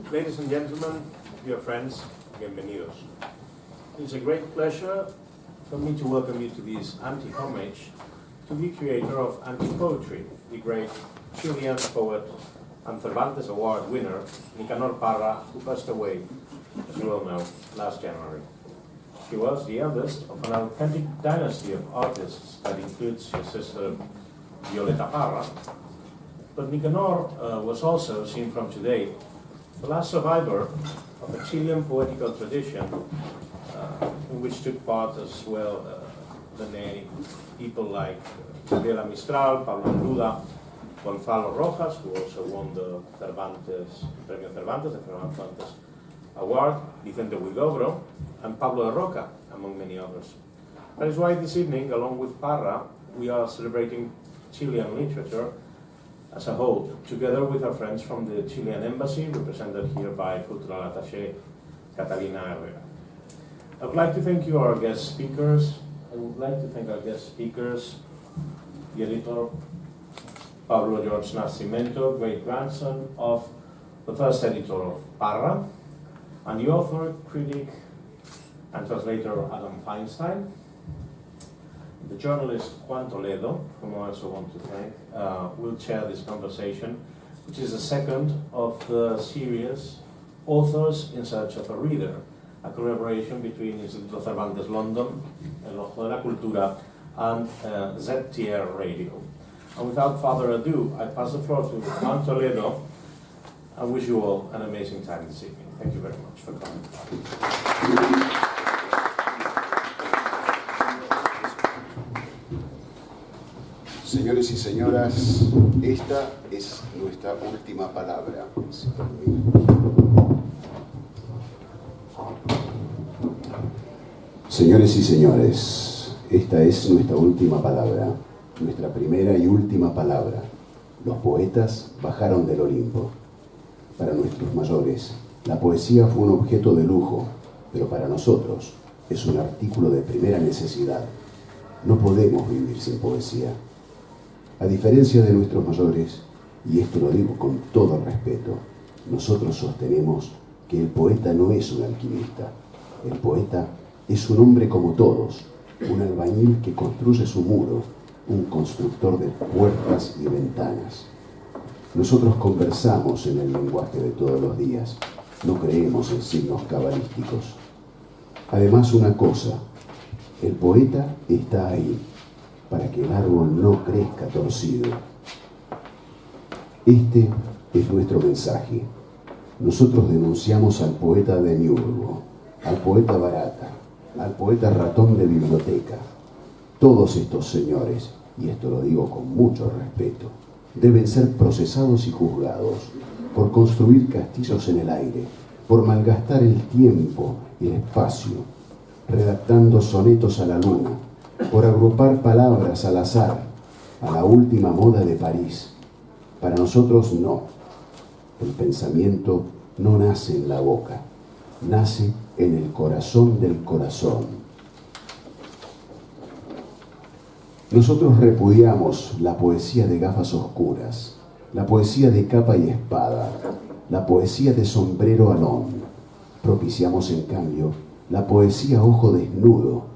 Ladies and gentlemen, dear friends, bienvenidos. It's a great pleasure for me to welcome you to this anti-homage to the creator of anti-poetry, the great Chilean poet and Cervantes Award winner, Nicanor Parra, who passed away, as you all know, last January. He was the eldest of an authentic dynasty of artists that includes his sister Violeta Parra. But Nicanor was also, seen from today, the last survivor of a Chilean poetical tradition in which took part as well many people like Gabriela Mistral, Pablo George-Nascimento, Gonzalo Rojas, who also won the Premio Cervantes de Literatura Award, Vicente Huidobro, and Pablo de Roca, among many others. That is why this evening, along with Parra, we are celebrating Chilean literature as a whole, together with our friends from the Chilean Embassy, represented here by Cultural Attaché Catalina Herrera. I would like to thank you, our guest speakers. The editor, Pablo George-Nascimento, great-grandson of the first editor of Parra, and the author, critic, and translator Adam Feinstein, the journalist Juan Toledo, whom I also want to thank, will chair this conversation, which is the second of the series Authors in Search of a Reader, a collaboration between Instituto Cervantes London, El Ojo de la Cultura, and ZTR Radio. And without further ado, I pass the floor to Juan Toledo and wish you all an amazing time this evening. Thank you very much for coming. Señores y señoras, esta es nuestra última palabra. Señores y señores, esta es nuestra última palabra, nuestra primera y última palabra. Los poetas bajaron del Olimpo. Para nuestros mayores, la poesía fue un objeto de lujo, pero para nosotros es un artículo de primera necesidad. No podemos vivir sin poesía. A diferencia de nuestros mayores, y esto lo digo con todo respeto, nosotros sostenemos que el poeta no es un alquimista. El poeta es un hombre como todos, un albañil que construye su muro, un constructor de puertas y ventanas. Nosotros conversamos en el lenguaje de todos los días, no creemos en signos cabalísticos. Además, una cosa, el poeta está ahí, para que el árbol no crezca torcido. Este es nuestro mensaje. Nosotros denunciamos al poeta de Miurgo, al poeta barata, al poeta ratón de biblioteca. Todos estos señores, y esto lo digo con mucho respeto, deben ser procesados y juzgados por construir castillos en el aire, por malgastar el tiempo y el espacio, redactando sonetos a la luna, por agrupar palabras al azar, a la última moda de París. Para nosotros no. El pensamiento no nace en la boca, nace en el corazón del corazón. Nosotros repudiamos la poesía de gafas oscuras, la poesía de capa y espada, la poesía de sombrero alón. Propiciamos, en cambio, la poesía ojo desnudo,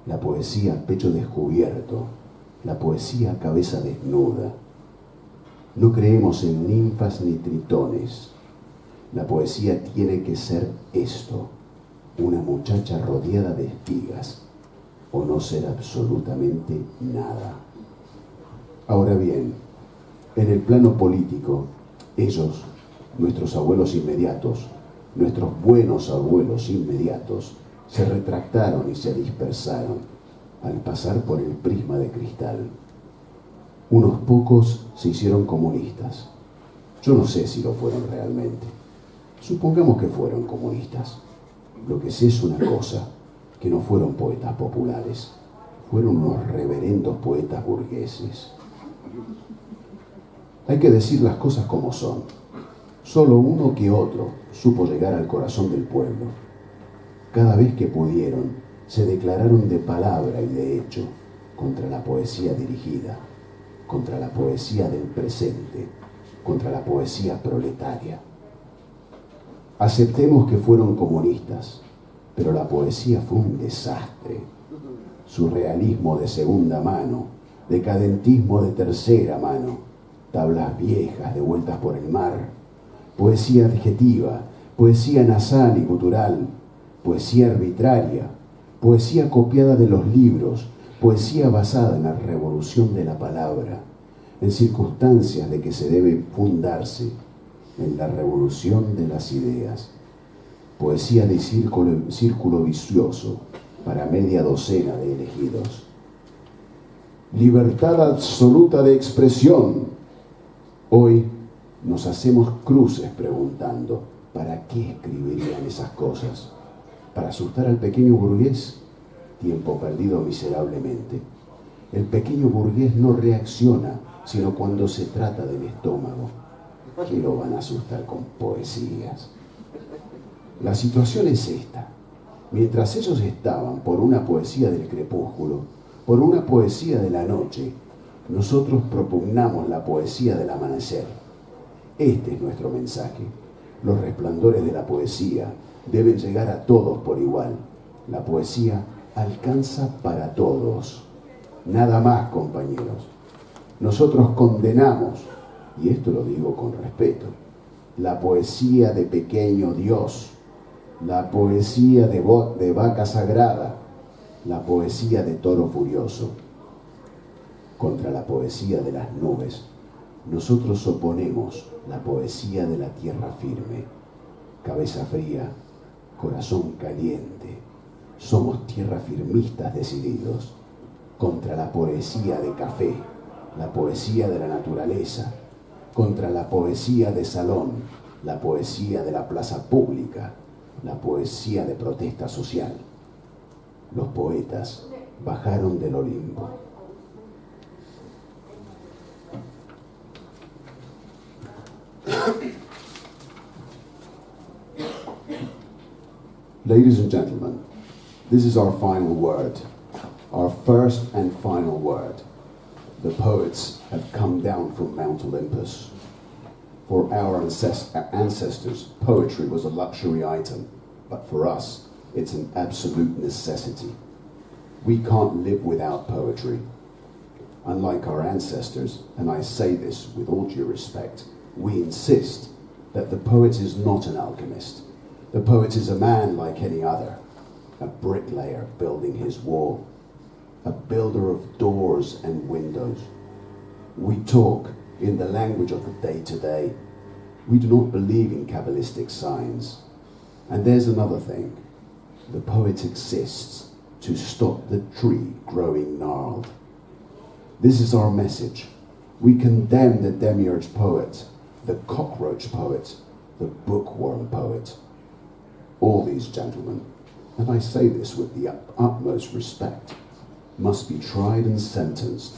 la poesía pecho descubierto, la poesía cabeza desnuda. No creemos en ninfas ni tritones. La poesía tiene que ser esto, una muchacha rodeada de espigas, o no ser absolutamente nada. Ahora bien, en el plano político, ellos, nuestros abuelos inmediatos, nuestros buenos abuelos inmediatos, se retractaron y se dispersaron al pasar por el prisma de cristal. Unos pocos se hicieron comunistas. Yo no sé si lo fueron realmente. Supongamos que fueron comunistas. Lo que sé es una cosa, que no fueron poetas populares, fueron unos reverendos poetas burgueses. Hay que decir las cosas como son. Solo uno que otro supo llegar al corazón del pueblo. Cada vez que pudieron, se declararon de palabra y de hecho contra la poesía dirigida, contra la poesía del presente, contra la poesía proletaria. Aceptemos que fueron comunistas, pero la poesía fue un desastre. Surrealismo de segunda mano, decadentismo de tercera mano, tablas viejas devueltas por el mar, poesía adjetiva, poesía nasal y gutural, poesía arbitraria, poesía copiada de los libros, poesía basada en la revolución de la palabra, en circunstancias de que se debe fundarse en la revolución de las ideas, poesía de círculo vicioso para media docena de elegidos. Libertad absoluta de expresión. Hoy nos hacemos cruces preguntando, ¿para qué escribirían esas cosas? ¿Para asustar al pequeño burgués? Tiempo perdido miserablemente. El pequeño burgués no reacciona, sino cuando se trata del estómago. ¿Qué lo van a asustar con poesías? La situación es esta. Mientras ellos estaban por una poesía del crepúsculo, por una poesía de la noche, nosotros propugnamos la poesía del amanecer. Este es nuestro mensaje. Los resplandores de la poesía deben llegar a todos por igual. La poesía alcanza para todos. Nada más, compañeros. Nosotros condenamos, y esto lo digo con respeto, la poesía de pequeño Dios, la poesía de vaca sagrada, la poesía de toro furioso. Contra la poesía de las nubes, nosotros oponemos la poesía de la tierra firme, cabeza fría, corazón caliente. Somos tierra firmistas decididos. Contra la poesía de café, la poesía de la naturaleza, contra la poesía de salón, la poesía de la plaza pública, la poesía de protesta social. Los poetas bajaron del Olimpo. Ladies and gentlemen, this is our final word, our first and final word. The poets have come down from Mount Olympus. For our ancestors, poetry was a luxury item, but for us, it's an absolute necessity. We can't live without poetry. Unlike our ancestors, and I say this with all due respect, we insist that the poet is not an alchemist. The poet is a man like any other, a bricklayer building his wall, a builder of doors and windows. We talk in the language of the day-to-day. We do not believe in Kabbalistic signs. And there's another thing. The poet exists to stop the tree growing gnarled. This is our message. We condemn the demiurge poet, the cockroach poet, the bookworm poet. All these gentlemen, and I say this with the utmost respect, must be tried and sentenced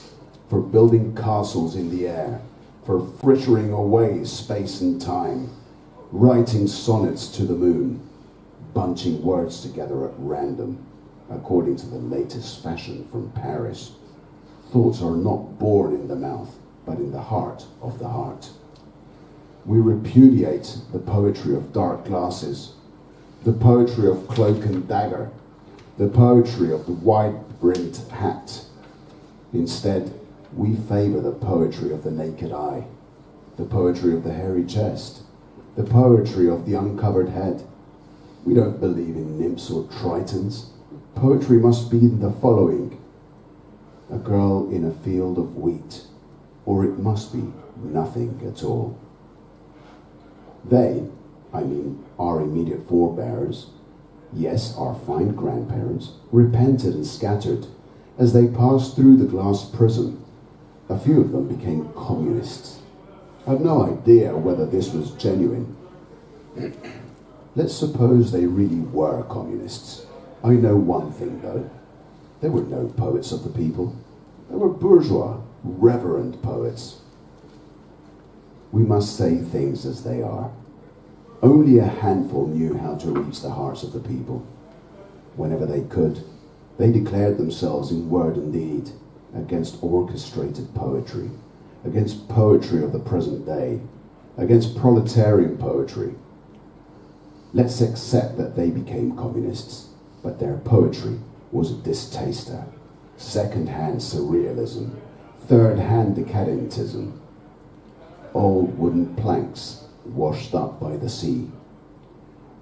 for building castles in the air, for frittering away space and time, writing sonnets to the moon, bunching words together at random, according to the latest fashion from Paris. Thoughts are not born in the mouth, but in the heart of the heart. We repudiate the poetry of dark glasses, the poetry of cloak and dagger, the poetry of the wide-brimmed hat. Instead, we favor the poetry of the naked eye, the poetry of the hairy chest, the poetry of the uncovered head. We don't believe in nymphs or tritons. Poetry must be the following: a girl in a field of wheat, or it must be nothing at all. They, I mean our immediate forebears, yes, our fine grandparents, repented and scattered as they passed through the glass prison. A few of them became communists. I've no idea whether this was genuine. Let's suppose they really were communists. I know one thing, though. There were no poets of the people. There were bourgeois, reverend poets. We must say things as they are. Only a handful knew how to reach the hearts of the people. Whenever they could, they declared themselves in word and deed against orchestrated poetry, against poetry of the present day, against proletarian poetry. Let's accept that they became communists, but their poetry was a distaster, second-hand surrealism, third-hand decadentism, old wooden planks washed up by the sea,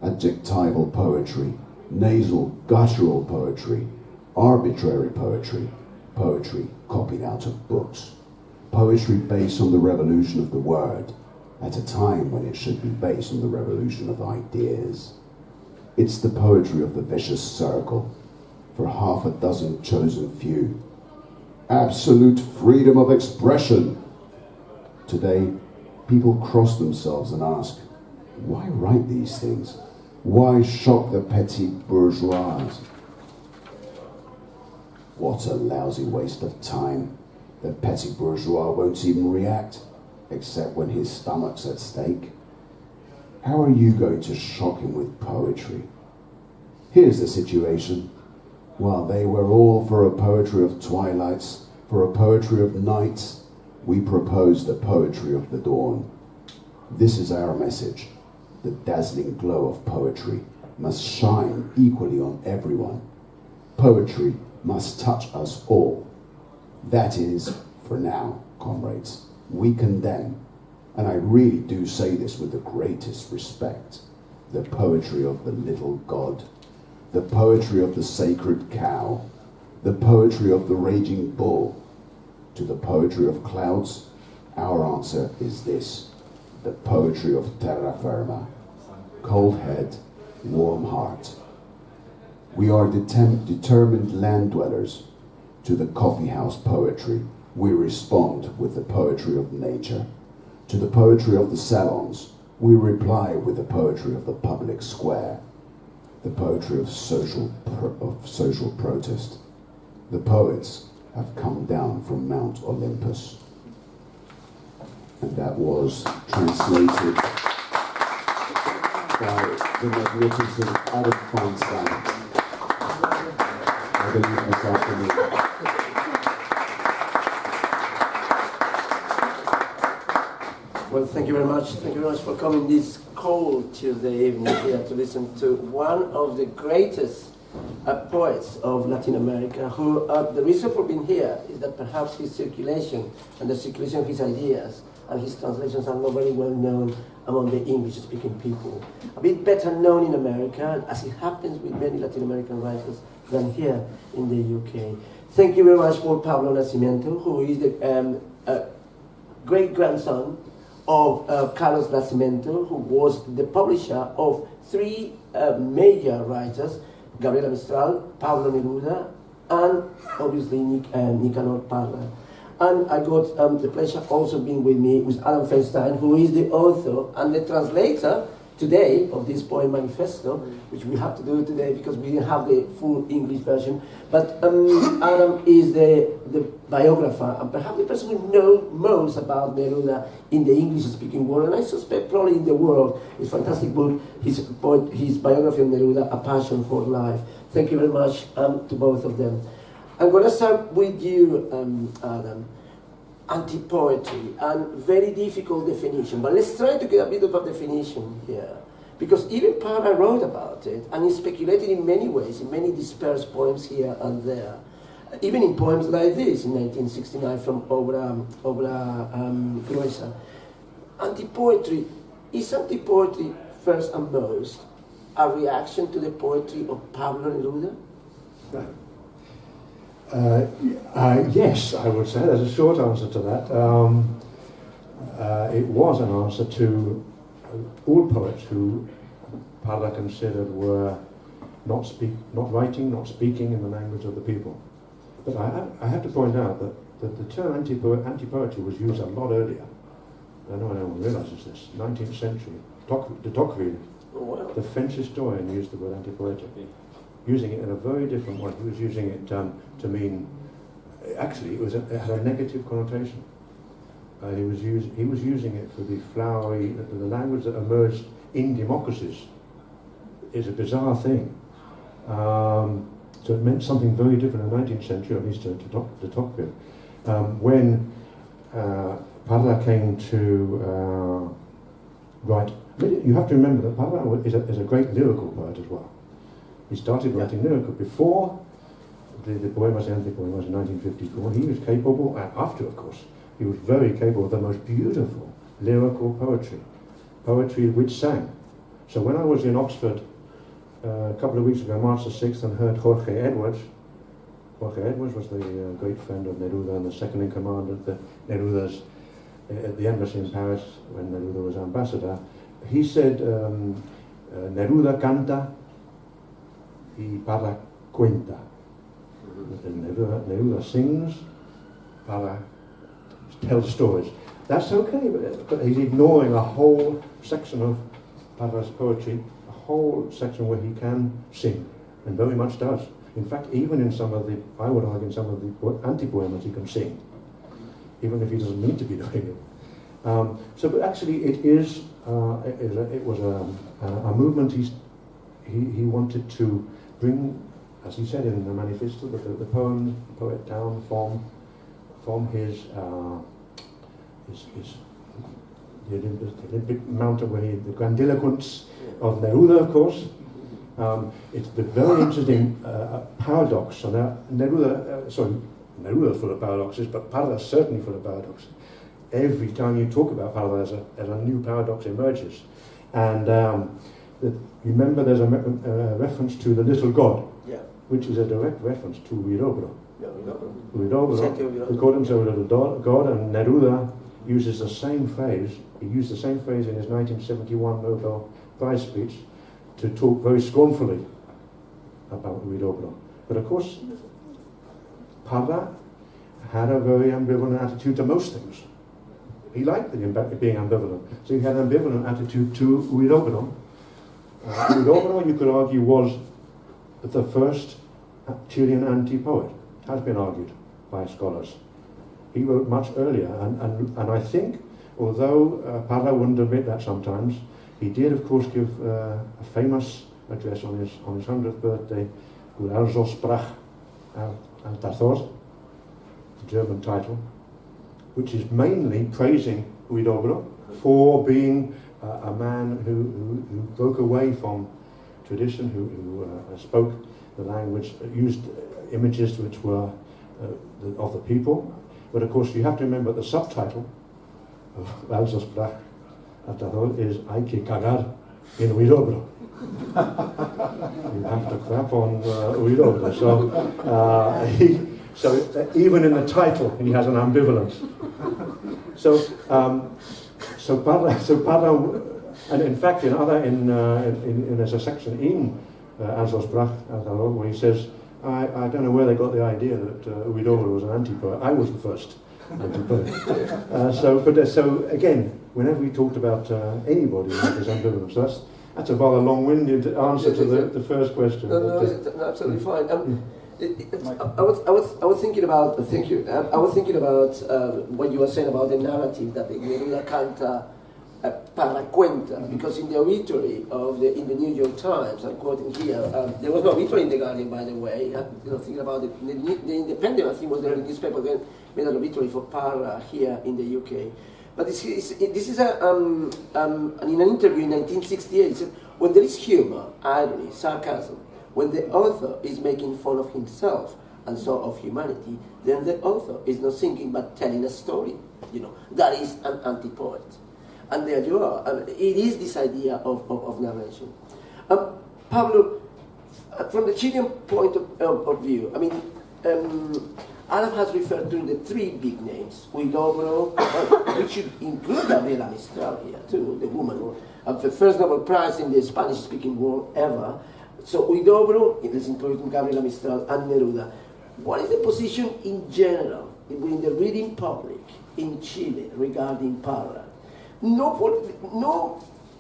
adjectival poetry, nasal, guttural poetry, arbitrary poetry, poetry copied out of books, poetry based on the revolution of the word, at a time when it should be based on the revolution of ideas. It's the poetry of the vicious circle, for half a dozen chosen few. Absolute freedom of expression. Today, people cross themselves and ask, why write these things? Why shock the petty bourgeois? What a lousy waste of time. The petty bourgeois won't even react, except when his stomach's at stake. How are you going to shock him with poetry? Here's the situation. While they were all for a poetry of twilights, for a poetry of nights, we proposed a poetry of the dawn. This is our message. The dazzling glow of poetry must shine equally on everyone. Poetry must touch us all. That is, for now, comrades, we condemn, and I really do say this with the greatest respect, the poetry of the little god, the poetry of the sacred cow, the poetry of the raging bull. To the poetry of clouds, our answer is this, the poetry of terra firma, cold head, warm heart. We are determined land dwellers. To the coffee house poetry, we respond with the poetry of nature. To the poetry of the salons, we reply with the poetry of the public square, the poetry of social protest. The poets have come down from Mount Olympus. And that was translated by the magnificent Adam Feinstein. I believe this afternoon. Well, thank you very much. Thank you very much for coming this cold Tuesday evening here to listen to one of the greatest poets of Latin America, who the reason for being here is that perhaps his circulation and the circulation of his ideas and his translations are not very well known among the English-speaking people. A bit better known in America, as it happens with many Latin American writers, than here in the UK. Thank you very much for Pablo Nascimento, who is the great-grandson of Carlos Nascimento, who was the publisher of three major writers, Gabriela Mistral, Pablo Neruda, and obviously Nicanor Parra. And I got the pleasure of also being with me with Adam Feinstein, who is the author and the translator today of this poem manifesto, which we have to do today because we didn't have the full English version. But Adam is the biographer and perhaps the person who knows most about Neruda in the English-speaking world, and I suspect probably in the world. His fantastic book, his biography of Neruda, A Passion for Life. Thank you very much to both of them. I'm going to start with you, Adam. Anti-poetry, and very difficult definition, but let's try to get a bit of a definition here, because even Parra wrote about it, and he speculated in many ways, in many dispersed poems here and there, even in poems like this in 1969 from Obra Gruesa. Anti-poetry, is anti-poetry first and most a reaction to the poetry of Pablo Neruda? Yes, I would say. There's a short answer to that. It was an answer to all poets who Parra considered were not writing, not speaking in the language of the people. But I have to point out that the term anti-poetry was used a lot earlier. I know no one realizes this. 19th century. De Tocqueville, the French historian, used the word anti-poetic, using it in a very different way. He was using it to mean, actually, it had a negative connotation. He was using it for the flowery, the language that emerged in democracies is a bizarre thing. So it meant something very different in the 19th century, at least to Tocqueville. When Parra came to write. I mean, you have to remember that Parra is a great lyrical poet as well. He started writing lyrical before the Poemas and Antipoemas in 1954. He was capable, and after, of course, he was very capable of the most beautiful lyrical poetry which sang. So when I was in Oxford a couple of weeks ago, March the 6th, and heard Jorge Edwards was the great friend of Neruda and the second in command of the Neruda's at the embassy in Paris when Neruda was ambassador. He said, Neruda canta y Parra cuenta. Neruda sings, Parra tells stories. That's okay, but he's ignoring a whole section of Parra's poetry, a whole section where he can sing, and very much does. In fact, even in some of the, I would argue, in some of the anti-poemas he can sing, even if he doesn't mean to be doing it. But actually it was a movement he wanted to bring, as he said in the manifesto, the poet down from his the Olympic mountain where the grandiloquence of Neruda, of course. It's the very interesting paradox. So now Neruda's full of paradoxes, but Parra's certainly full of paradoxes. Every time you talk about Parra, as a new paradox emerges. And remember, there's a reference to the little god, which is a direct reference to Huidobro. He called himself a little god, and Neruda uses the same phrase. He used the same phrase in his 1971 Nobel Prize speech to talk very scornfully about Huidobro. But of course, Parra had a very ambivalent attitude to most things. He liked being ambivalent. So he had an ambivalent attitude to Huidobro. Huidobro, you could argue, was the first Chilean anti-poet. It has been argued by scholars. He wrote much earlier, and I think, although Parra wouldn't admit that sometimes, he did, of course, give a famous address on his 100th birthday, Also sprach Altathor, the German title, which is mainly praising Huidobro for being a man who broke away from tradition, who spoke the language, used images which were of the people. But of course, you have to remember the subtitle of Also sprach Altathor is Hay que cagar in Huidobro. You have to crap on Huidobro. So even in the title, he has an ambivalence. So Parra, and in fact, there's a section in Also sprach Altathor where he says, I don't know where they got the idea that Huidobro was an anti-poet. I was the first anti-poet. So again, whenever we talked about anybody who has ambivalence, so that's a rather long-winded answer to the first question. No, it's absolutely fine. I was thinking about. Thank you. I was thinking about what you were saying about the narrative that the Neruda canta Parra cuenta, because in the obituary in the New York Times, I'm quoting here, there was no obituary in the Guardian, by the way. Thinking about the Independent, I think, was the only newspaper that made an obituary for Parra here in the UK. But this is in an interview in 1968, it said, when there is humor, irony, sarcasm, when the author is making fun of himself and so of humanity, then the author is not singing but telling a story. That is an anti-poet. And there you are. It is this idea of narration. Pablo, from the Chilean point of view, I mean, Adam has referred to the three big names, Huidobro, which should include Gabriela Mistral here too, the woman, the first Nobel Prize in the Spanish-speaking world ever. So Huidobro, let's include Gabriela Mistral and Neruda. What is the position in general within the reading public in Chile regarding Parra? Not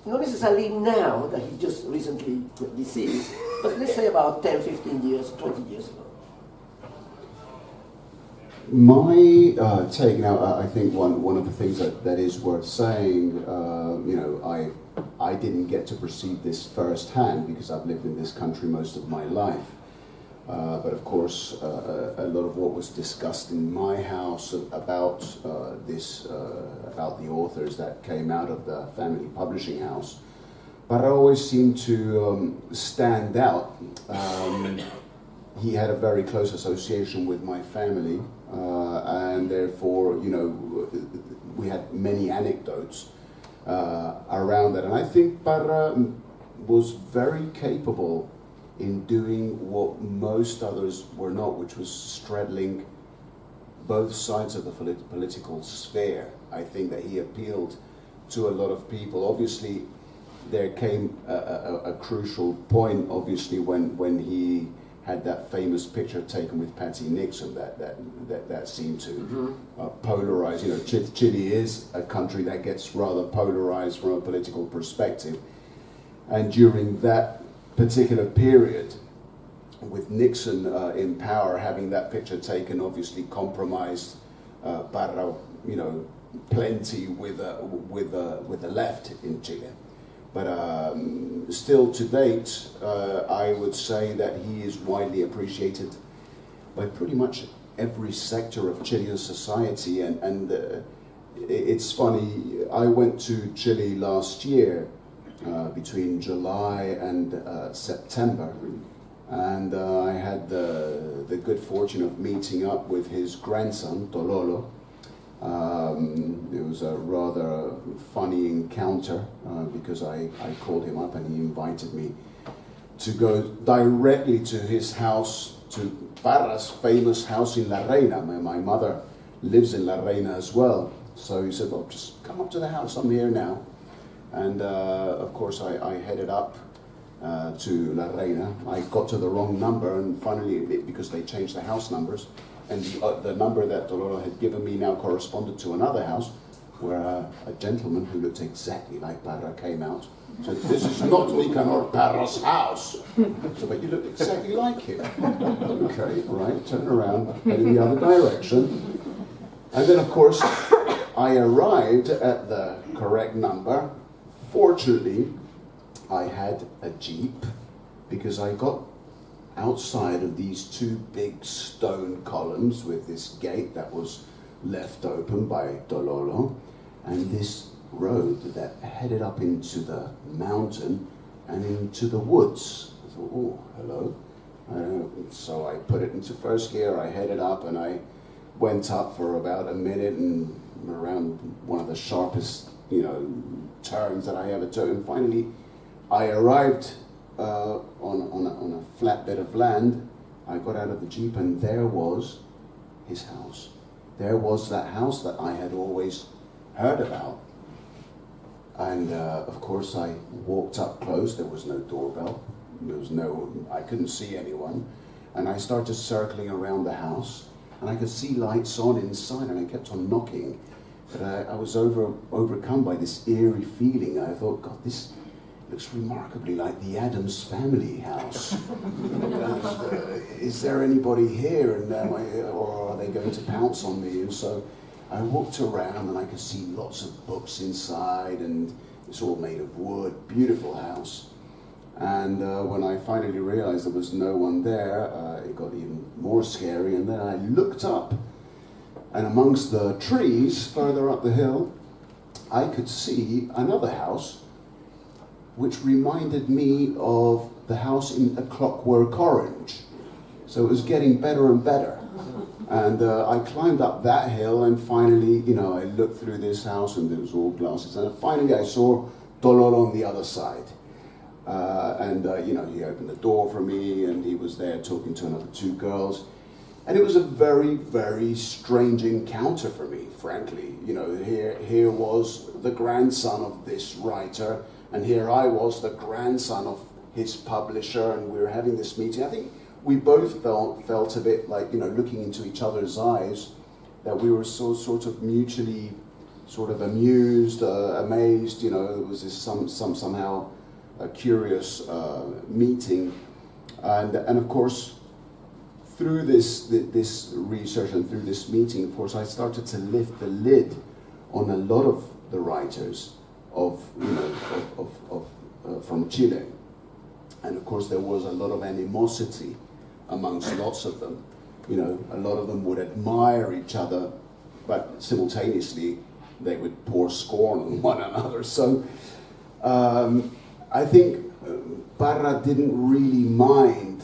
necessarily now that he just recently deceased, but let's say about 10, 15 years, 20 years ago. My take now, I think one of the things that is worth saying, I didn't get to perceive this firsthand because I've lived in this country most of my life. But of course, a lot of what was discussed in my house about about the authors that came out of the family publishing house, Parra always seemed to stand out. He had a very close association with my family, and therefore, you know, we had many anecdotes around that. And I think Parra was very capable in doing what most others were not, which was straddling both sides of the political sphere. I think that he appealed to a lot of people. Obviously, there came a crucial point, obviously, when he had that famous picture taken with Patsy Nixon that seemed to polarize. You know, Chile is a country that gets rather polarized from a political perspective. And during that particular period, with Nixon in power, having that picture taken obviously compromised Parra, you know, plenty with the left in Chile. But still to date, I would say that he is widely appreciated by pretty much every sector of Chilean society. And it's funny, I went to Chile last year between July and September, and I had the good fortune of meeting up with his grandson, Tololo. It was a rather funny encounter because I called him up and he invited me to go directly to his house, to Parra's famous house in La Reina. My mother lives in La Reina as well. So he said, well, just come up to the house, I'm here now. And of course I headed up to La Reina. I got to the wrong number, and finally, because they changed the house numbers, and the number that Tololo had given me now corresponded to another house, where a gentleman who looked exactly like Parra came out. Said, this is not Nicanor Parra's house. So, but you look exactly like him. Okay, right, turn around, head in the other direction. And then, of course, I arrived at the correct number. Fortunately, I had a Jeep, because I got outside of these two big stone columns with this gate that was left open by Tololo, and this road that headed up into the mountain and into the woods. I thought, oh, hello. So I put it into first gear, I headed up, and I went up for about a minute and around one of the sharpest, you know, turns that I ever took, and finally I arrived on a flat bit of land. I got out of the Jeep, and there was his house. There was that house that I had always heard about. And of course I walked up close. There was no doorbell. I couldn't see anyone. And I started circling around the house, and I could see lights on inside, and I kept on knocking. But I was overcome by this eerie feeling. I thought, God, this looks remarkably like the Addams family house. Is there anybody here? And or are they going to pounce on me? And so I walked around, and I could see lots of books inside, and it's all made of wood, beautiful house. And when I finally realized there was no one there, it got even more scary. And then I looked up, and amongst the trees further up the hill, I could see another house, which reminded me of the house in A Clockwork Orange. So it was getting better and better. And I climbed up that hill, and finally, you know, I looked through this house, and there was all glasses, and finally I saw Tololo on the other side. You know, he opened the door for me, and he was there talking to another two girls. And it was a very, very strange encounter for me, frankly. You know, here was the grandson of this writer, and here I was, the grandson of his publisher, and we were having this meeting. I think we both felt a bit like, you know, looking into each other's eyes, that we were sort of mutually sort of amused, amazed. You know, it was this somehow a curious meeting. And of course, through this research and through this meeting, of course, I started to lift the lid on a lot of the writers from Chile. And of course, there was a lot of animosity amongst lots of them. You know, a lot of them would admire each other, but simultaneously they would pour scorn on one another. So I think Parra didn't really mind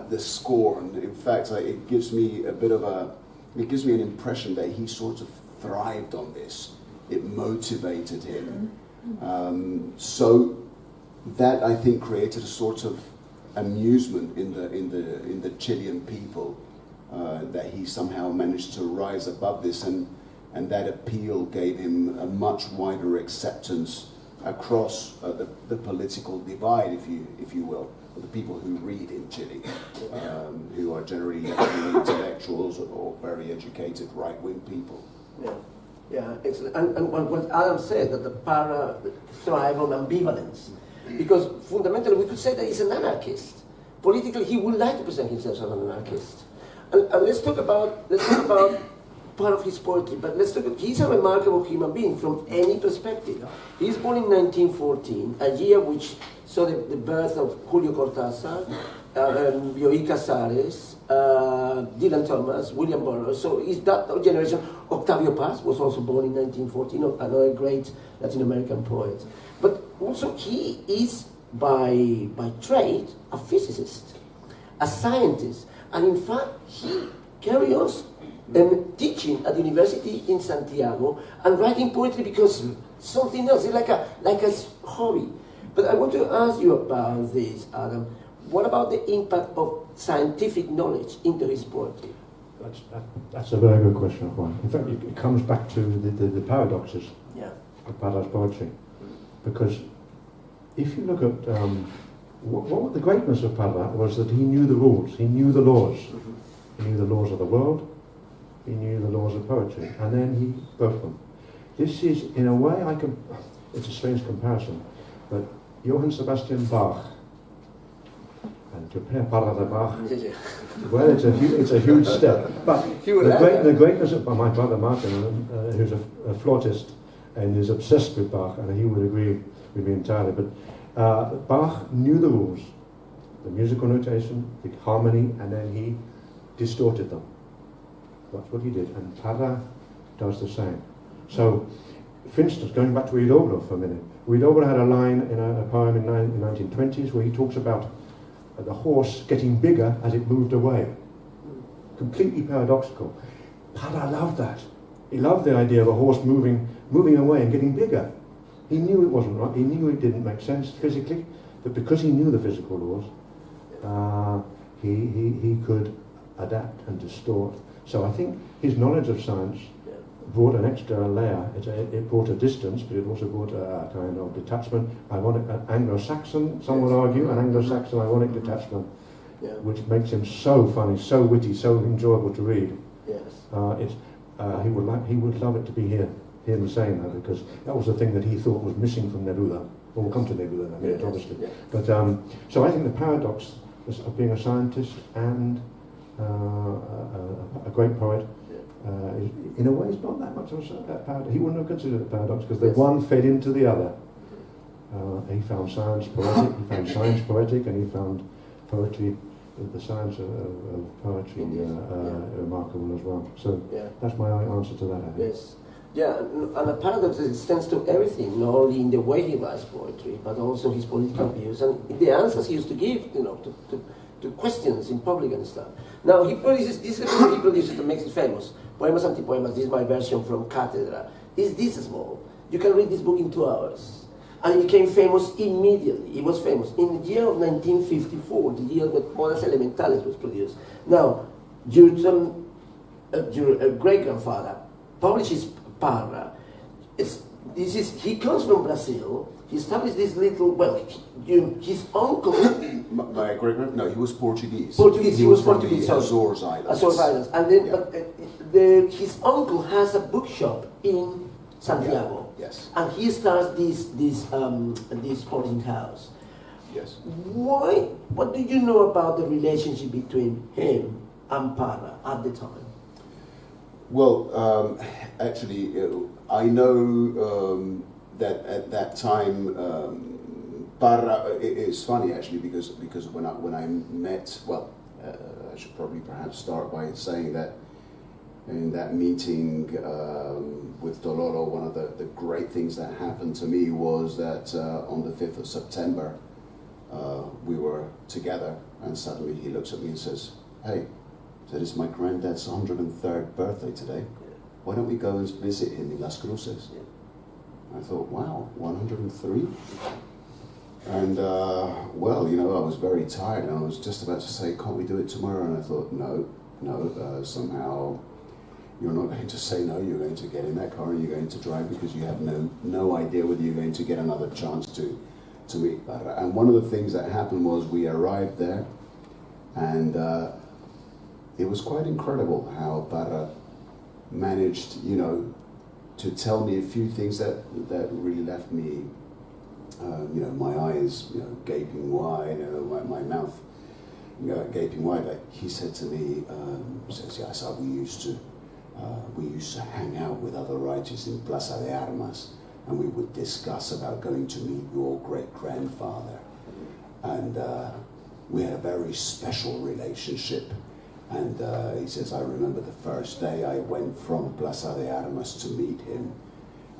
the scorn. In fact, it gives me an impression that he sort of thrived on this. It motivated him. So that, I think, created a sort of amusement in the Chilean people, that he somehow managed to rise above this, and that appeal gave him a much wider acceptance across the political divide, if you will, of the people who read in Chile, who are generally intellectuals or very educated right-wing people. Yeah, excellent. And what Adam said, that the Parra thrive on ambivalence, because fundamentally we could say that he's an anarchist. Politically, he would like to present himself as an anarchist. And let's talk about part of his poetry, but he's a remarkable human being from any perspective. He's born in 1914, a year which saw the birth of Julio Cortázar, Bioy Casares, Dylan Thomas, William Burroughs. So he's that generation. Octavio Paz was also born in 1914, another great Latin American poet. But also he is by trade a physicist, a scientist, and in fact he carries on teaching at the university in Santiago and writing poetry because something else. It's like a hobby. But I want to ask you about this, Adam. What about the impact of scientific knowledge into his poetry? That's a very good question, Juan. In fact, it comes back to the paradoxes of Parra's poetry. Because if you look at what the greatness of Parra was, that he knew the rules, he knew the laws. He knew the laws of the world, he knew the laws of poetry, and then he broke them. This is, in a way, it's a strange comparison, but Johann Sebastian Bach, and to compare Parra to Bach, well, it's a huge step. But the greatness of my brother Martin, who's a flautist and is obsessed with Bach, and he would agree with me entirely, but Bach knew the rules, the musical notation, the harmony, and then he distorted them. That's what he did, and Parra does the same. So, for instance, going back to Huidobro for a minute, Huidobro had a line in a poem in the 1920s where he talks about the horse getting bigger as it moved away. Completely paradoxical. Parra loved that. He loved the idea of a horse moving away and getting bigger. He knew it wasn't right, he knew it didn't make sense physically, but because he knew the physical laws, he could adapt and distort. So I think his knowledge of science brought an extra layer. It brought a distance, but it also brought a kind of detachment, ironic, Anglo-Saxon, some would argue, an Anglo-Saxon ironic detachment, which makes him so funny, so witty, so enjoyable to read. He would love it to be here him saying that, because that was the thing that he thought was missing from Neruda. We'll come to Neruda in a minute, obviously. But so I think the paradox of being a scientist and a great poet, in a way, it's not that much of a paradox. He wouldn't have considered it a paradox, because the one fed into the other. He found science poetic, and he found poetry, the science of poetry, remarkable as well. So that's my answer to that, I think. Yes. Yeah, and a paradox extends to everything, not only in the way he writes poetry, but also his political views and the answers he used to give, to questions in public and stuff. Now, he produces that makes it famous. Poemas, Antipoemas, this is my version from Cátedra. It's this small. You can read this book in 2 hours. And it became famous immediately. It was famous in the year of 1954, the year that Odas Elementales was produced. Now, your great-grandfather publishes Parra. He comes from Brazil. He established this little, his uncle... My great-grandfather? No, he was Portuguese. He was Portuguese. From the Azores Islands. Azores Islands. And then, his uncle has a bookshop in Santiago. Yes. And he starts this publishing house. Yes. Why? What do you know about the relationship between him and Parra at the time? Well, actually, I know that at that time, Parra. It's funny actually, because when I met, I should probably perhaps start by saying that in that meeting with Doloro, one of the great things that happened to me was that on the 5th of September, we were together, and suddenly he looks at me and says, "Hey," said, "it's my granddad's 103rd birthday today. Why don't we go and visit him in Las Cruces?" I thought, wow, 103? And well, you know, I was very tired, and I was just about to say, "Can't we do it tomorrow?" And I thought, no, somehow you're not going to say no. You're going to get in that car and you're going to drive, because you have no idea whether you're going to get another chance to meet Parra. And one of the things that happened was we arrived there, and it was quite incredible how Parra managed, you know, to tell me a few things that really left me, you know, my eyes, you know, gaping wide, you know, my mouth, you know, gaping wide. Like he said to me, says, "Yes, we used to hang out with other writers in Plaza de Armas, and we would discuss about going to meet your great-grandfather. And we had a very special relationship." And he says, "I remember the first day I went from Plaza de Armas to meet him."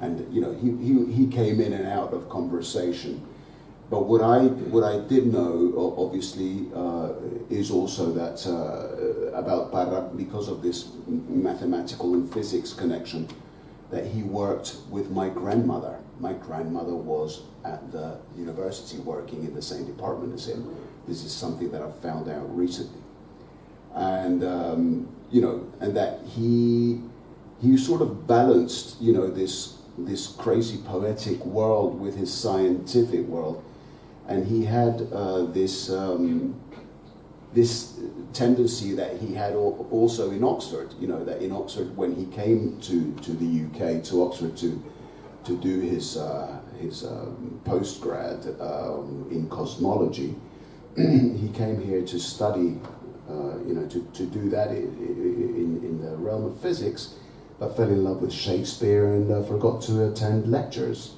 And you know, he came in and out of conversation. But what I did know, obviously, is also that about Parra, because of this mathematical and physics connection, that he worked with my grandmother. My grandmother was at the university working in the same department as him. This is something that I've found out recently. And you know, and that he sort of balanced, you know, this crazy poetic world with his scientific world, and he had this tendency that he had also in Oxford. You know, that in Oxford, when he came to the UK, to Oxford to do his postgrad in cosmology, he came here to study. You know, to do that in the realm of physics, but fell in love with Shakespeare and forgot to attend lectures.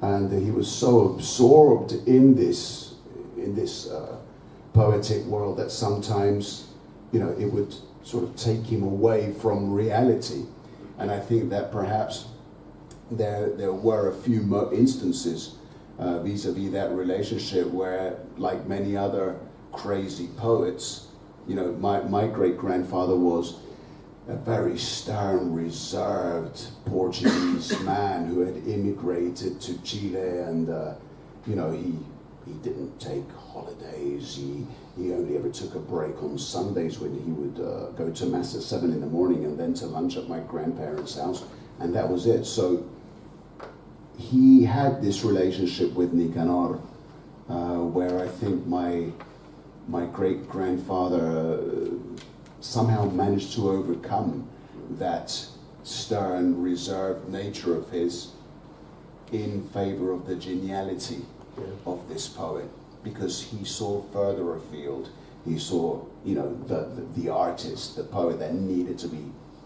And he was so absorbed in this poetic world that sometimes, you know, it would sort of take him away from reality. And I think that perhaps there were a few instances vis-a-vis that relationship where, like many other crazy poets, you know, my great-grandfather was a very stern, reserved Portuguese man who had immigrated to Chile, and you know, he didn't take holidays. He only ever took a break on Sundays, when he would go to mass at 7 in the morning and then to lunch at my grandparents' house, and that was it. So he had this relationship with Nicanor, where I think my great-grandfather somehow managed to overcome that stern, reserved nature of his in favor of the geniality of this poet, because he saw further afield. He saw, you know, the artist, the poet that needed to be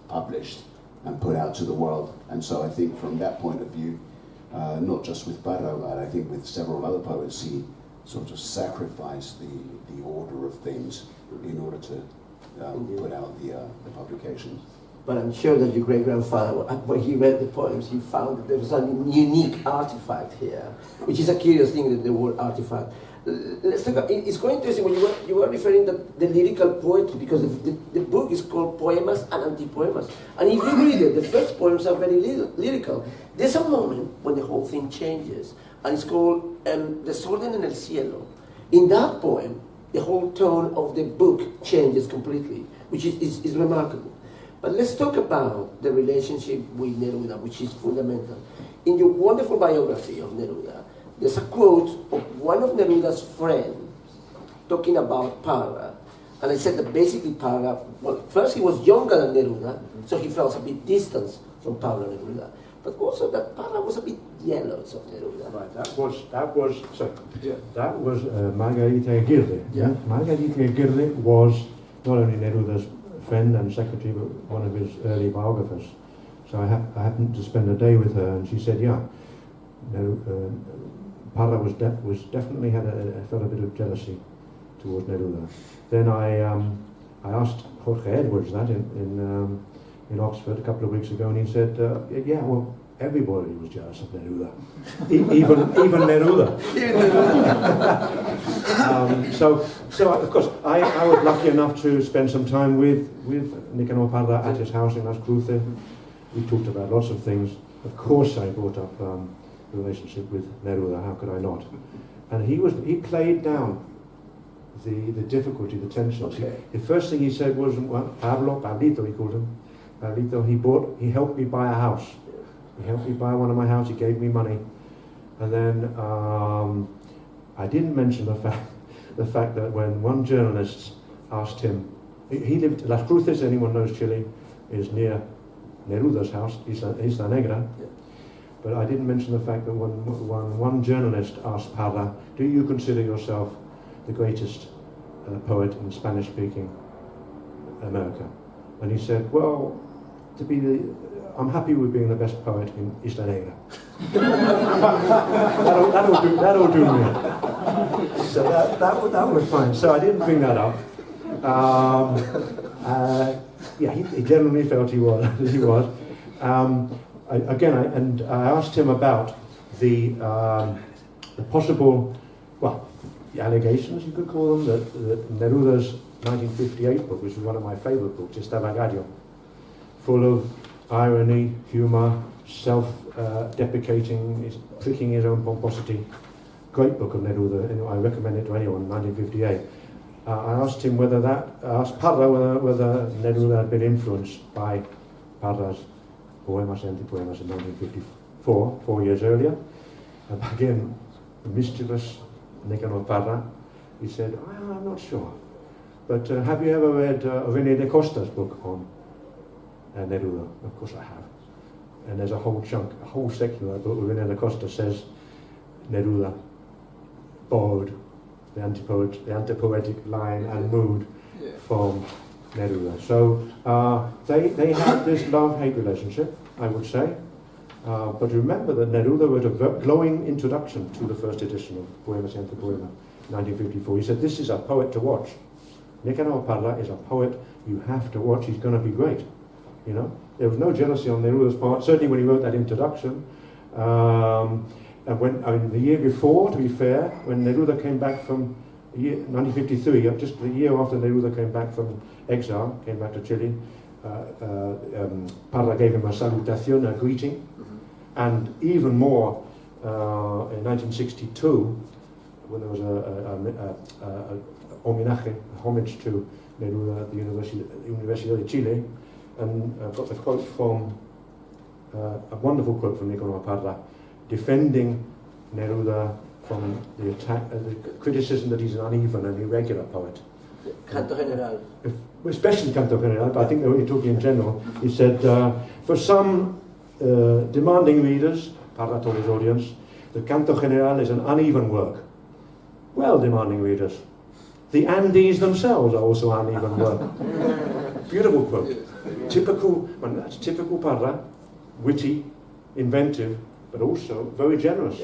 published and put out to the world. And so I think from that point of view, not just with Parra, but I think with several other poets, he sort of sacrificed the order of things in order to put out the publications. But I'm sure that your great-grandfather, when he read the poems, he found that there was a unique artifact here, which is a curious thing, the word artifact. Let's talk about, it's quite interesting when you were referring to the lyrical poetry, because the book is called Poemas and Antipoemas. And if you read it, the first poems are very lyrical. There's a moment when the whole thing changes, and it's called Desorden en el Cielo. In that poem, the whole tone of the book changes completely, which is remarkable. But let's talk about the relationship with Neruda, which is fundamental. In your wonderful biography of Neruda, there's a quote of one of Neruda's friends talking about Parra. And I said that basically Parra, well, first he was younger than Neruda, so he felt a bit distant from Pablo Neruda. But also that Parra was a bit jealous of Neruda. Right, that was Margarita Aguirre. Yeah. Margarita Aguirre was not only Neruda's friend and secretary, but one of his early biographers. So I happened to spend a day with her, and she said, yeah, Parra was definitely felt a bit of jealousy towards Neruda. Then I I asked Jorge Edwards that in Oxford a couple of weeks ago, and he said, yeah, well, everybody was jealous of Neruda, even Neruda. So of course, I was lucky enough to spend some time with Nicanor Parra at his house in Las Cruces. We talked about lots of things. Of course, I brought up the relationship with Neruda. How could I not? And he played down the difficulty, the tensions. Okay. The first thing he said was, well, Pablito, he called him. Pablito, he helped me buy a house. He helped me buy one of my houses. He gave me money, and then I didn't mention the fact that when one journalist asked him, he lived Las Cruces. Anyone knows Chile is near Neruda's house, Isla Negra. Yeah. But I didn't mention the fact that when one journalist asked Parra, "Do you consider yourself the greatest poet in Spanish-speaking America?" And he said, "Well, I'm happy with being the best poet in Isla Negra." that'll do me. So that was fine. So I didn't bring that up. Yeah, he generally felt he was. I asked him about the possible, the allegations, you could call them, that Neruda's 1958 book, which is one of my favorite books, Estavagallo, full of irony, humor, self-deprecating, pricking his own pomposity. Great book of Neruda, and I recommend it to anyone, 1958. I asked him asked Parra whether Neruda had been influenced by Parra's Poemas y Antipoemas in 1954, 4 years earlier. And again, the mischievous Nicanor Parra, he said, I'm not sure. But have you ever read René de Costa's book on Neruda? Of course I have. And there's a whole section of that book where René de Costa says Neruda borrowed the antipoetic line and mood from Neruda. So they had this love-hate relationship, I would say. But remember that Neruda wrote a glowing introduction to the first edition of Poemas y Antipoemas, 1954. He said, "This is a poet to watch. Nicanor Parra is a poet you have to watch. He's going to be great." You know, there was no jealousy on Neruda's part, certainly when he wrote that introduction. And the year before, to be fair, when Neruda came back from 1953, just the year after Neruda came back from exile, came back to Chile, Parra gave him a salutation, a greeting, and even more in 1962, when there was a homage to Neruda at the Universidad de Chile, and I've got the quote from, a wonderful quote from Nicanor Parra, defending Neruda from the attack, the criticism that he's an uneven and irregular poet. Canto General. Especially Canto General, but I think that when you're talking in general, he said, for some demanding readers, Parra told his audience, the Canto General is an uneven work. Well, demanding readers, the Andes themselves are also uneven work. Beautiful quote. Typical Parra, witty, inventive, but also very generous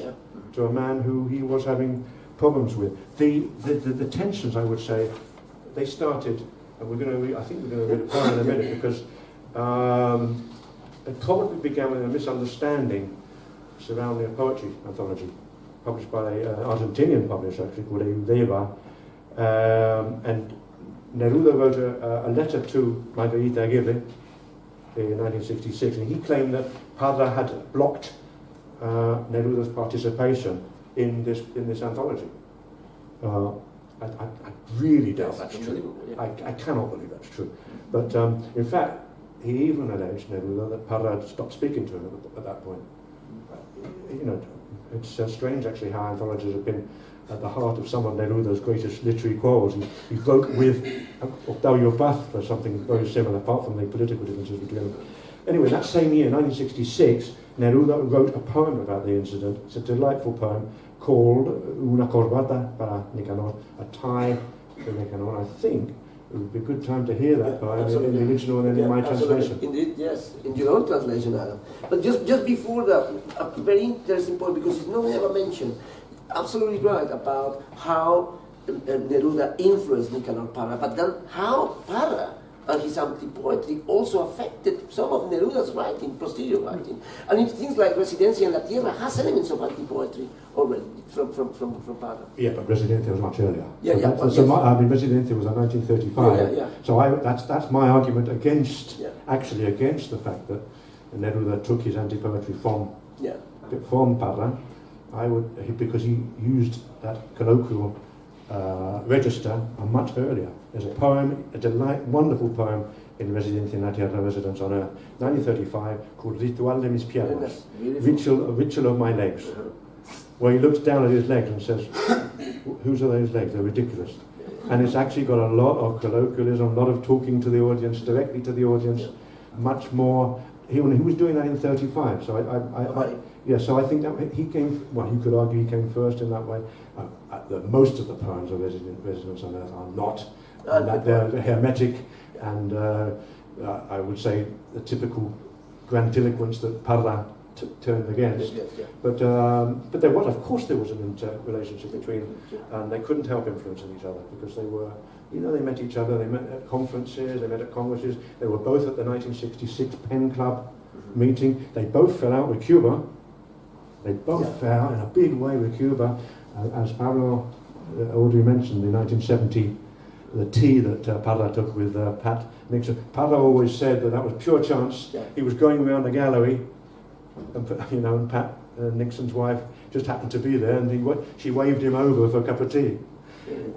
to a man who he was having problems with. The tensions, I would say, they started, and I think we're going to read a poem in a minute, because it probably began with a misunderstanding surrounding a poetry anthology published by an Argentinian publisher actually called Violeta, and Neruda wrote a letter to Margarita Aguirre in 1966, and he claimed that Parra had blocked Neruda's participation in this anthology. I really doubt that's true. I cannot believe that's true. But in fact, he even alleged Neruda that Parra had stopped speaking to him at that point. You know, it's strange actually how anthologies have been at the heart of some of Neruda's greatest literary quarrels. He broke with Octavio Paz for something very similar, apart from the political differences between them. Anyway, that same year, 1966, Neruda wrote a poem about the incident. It's a delightful poem called Una corbata para Nicanor, a tie for Nicanor. I think it would be a good time to hear that poem in the original and then in my translation. Indeed, yes, in your own translation, Adam. But just before that, a very interesting point, because it's not ever mentioned. Absolutely right about how Neruda influenced Nicanor Parra, but then how Parra and his anti-poetry also affected some of Neruda's writing, posterior writing. And if things like Residencia en la Tierra has elements of anti-poetry already from Parra. Yeah, but Residencia was much earlier. Yeah, Residencia was in 1935. Yeah. So that's my argument against the fact that Neruda took his anti-poetry from Parra. Because he used that colloquial register much earlier. There's a poem, wonderful poem in Residencia en la Tierra, Residence on Earth, 1935, called Ritual de mis piernas, ritual of my legs, where he looks down at his legs and says, whose are those legs? They're ridiculous. And it's actually got a lot of colloquialism, a lot of talking to the audience, directly to the audience, much more. He was doing that in 35, so so I think that he came, you could argue he came first in that way. Most of the poems of Residence on Earth are not. They're hermetic, and I would say the typical grandiloquence that Parra turned against. But there was, of course, there was an interrelationship between, and they couldn't help influencing each other because they were, they met each other. They met at conferences, they met at congresses. They were both at the 1966 Pen Club meeting. They both fell out with Cuba. They both fell out in a big way with Cuba. As Pablo already mentioned, in 1970, the tea that Parra took with Pat Nixon. Parra always said that was pure chance. Yeah. He was going around the gallery, and Pat Nixon's wife just happened to be there, and she waved him over for a cup of tea.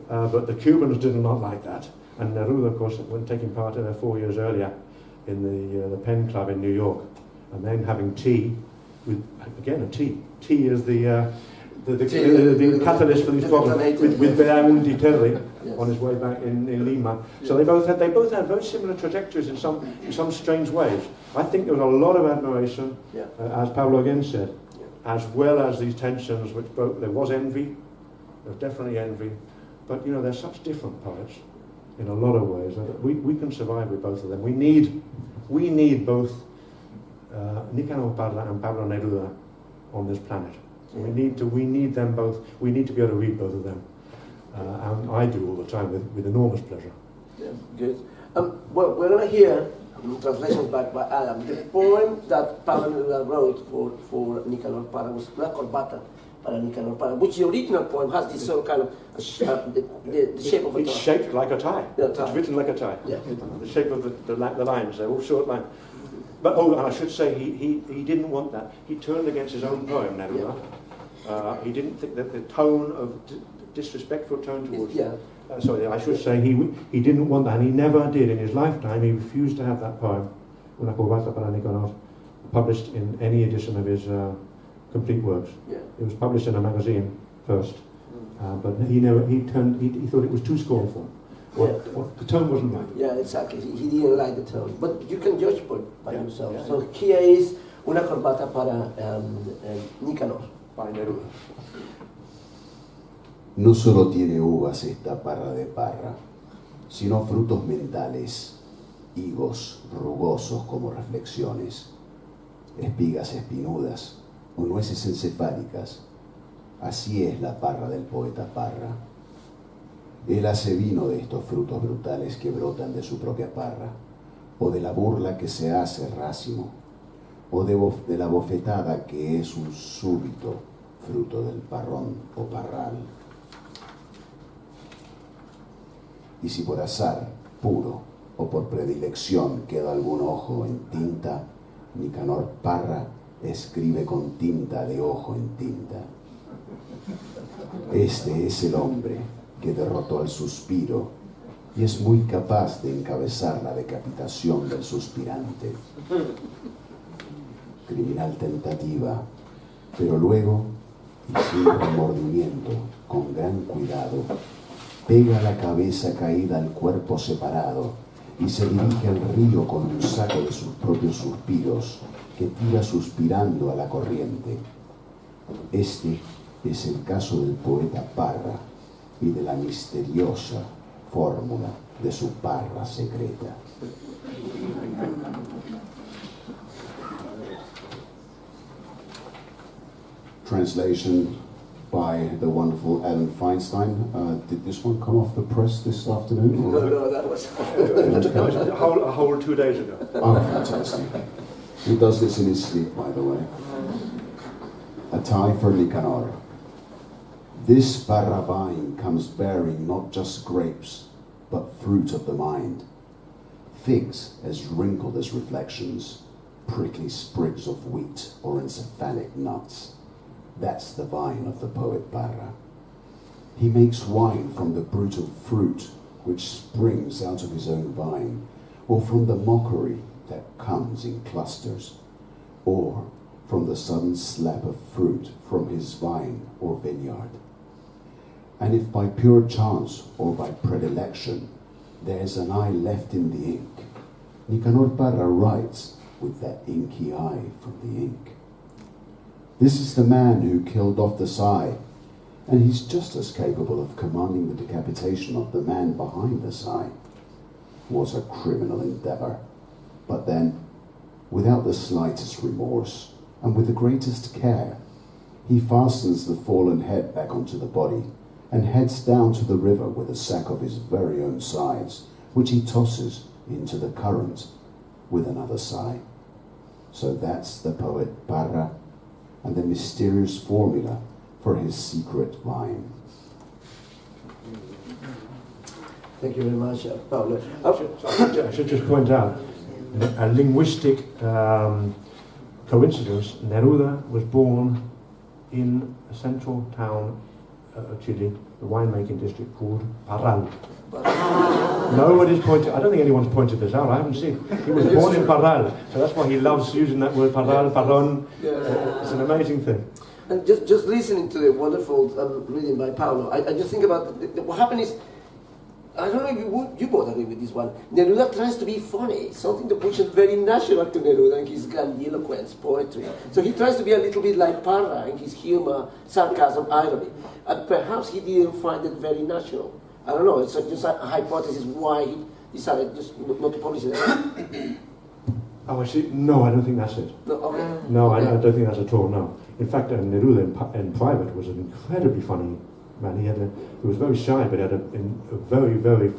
But the Cubans did not like that. And Neruda, of course, when taking part in 4 years earlier in the Pen Club in New York, and then having tea with, again, a tea. Tea is the catalyst for these problems with Belaúnde Terry on his way back in Lima. So they both had very similar trajectories in some strange ways. I think there was a lot of admiration, as Pablo again said, as well as these tensions, which there was envy, there was definitely envy, but they're such different poets in a lot of ways that we can survive with both of them. We need both Nicanor Parra and Pablo Neruda on this planet. So we need them both. We need to be able to read both of them, and I do all the time with enormous pleasure. Yeah, good. Well, we're going to hear translations by Adam. The poem that Pablo Neruda wrote for Nicanor Parra was Una Corbata para Nicanor Parra, which the original poem has this sort of kind of the shape of a tie. It's shaped like a tie. Yeah, tie. It's written like a tie. Yeah. The shape of the lines, they're all short lines. But and I should say he didn't want that. He turned against his own poem, Neruda. He didn't think that the tone of disrespectful tone towards I should say he didn't want that, and he never did in his lifetime. He refused to have that poem, Una Corbata para Nicanor, published in any edition of his complete works. Yeah. It was published in a magazine first, but he thought it was too scornful. The tone wasn't right. Yeah, exactly. He didn't like the tone. But you can judge by yourself. Yeah. So here is Una Corbata para Nicanor. By Neruda. No solo tiene uvas esta parra de Parra, sino frutos mentales, higos rugosos como reflexiones, espigas espinudas o nueces encefálicas. Así es la parra del poeta Parra. Él hace vino de estos frutos brutales que brotan de su propia parra, o de la burla que se hace racimo, o de la bofetada que es un súbito fruto del parrón o parral. Y si por azar, puro, o por predilección queda algún ojo en tinta, Nicanor Parra escribe con tinta de ojo en tinta. Este es el hombre que derrotó al suspiro y es muy capaz de encabezar la decapitación del suspirante. Criminal tentativa, pero luego, y sin remordimiento, con gran cuidado, pega la cabeza caída al cuerpo separado y se dirige al río con un saco de sus propios suspiros que tira suspirando a la corriente. Este es el caso del poeta Parra y de la misteriosa fórmula de su parra secreta. Translation by the wonderful Adam Feinstein. Did this one come off the press this afternoon? Or? No, that was... a whole 2 days ago. Oh, fantastic. He does this in his sleep, by the way. A tie for Nicanor. This Parra vine comes bearing not just grapes, but fruit of the mind. Figs as wrinkled as reflections, prickly sprigs of wheat or encephalic nuts. That's the vine of the poet Parra. He makes wine from the brutal fruit which springs out of his own vine, or from the mockery that comes in clusters, or from the sudden slap of fruit from his vine or vineyard. And if by pure chance or by predilection there's an eye left in the ink, Nicanor Parra writes with that inky eye from the ink. This is the man who killed off the sigh, and he's just as capable of commanding the decapitation of the man behind the sigh. What a criminal endeavor. But then, without the slightest remorse, and with the greatest care, he fastens the fallen head back onto the body, and heads down to the river with a sack of his very own sides, which he tosses into the current with another sigh. So that's the poet Parra, and the mysterious formula for his secret vine. Thank you very much, Pablo. I should just point out a linguistic coincidence. Neruda was born in a central town of Chile, the winemaking district called Parral. Nobody's pointed, I don't think anyone's pointed this out, I haven't seen. He was born in Parral, so that's why he loves using that word Parral, Parrón. It's an amazing thing. And just listening to the wonderful reading by Pablo, I just think about what happened is, I don't know if you both agree with this one. Neruda tries to be funny, something which is very natural to Neruda in his grandiloquence poetry. So he tries to be a little bit like Parra in his humor, sarcasm, irony. And perhaps he didn't find it very natural. I don't know, it's just a hypothesis why he decided just not to publish it. Oh, I see. No, I don't think that's it. No, okay. No, I don't think that's at all, no. In fact, Neruda in private was an incredibly funny man. He was very shy, but he had a very, very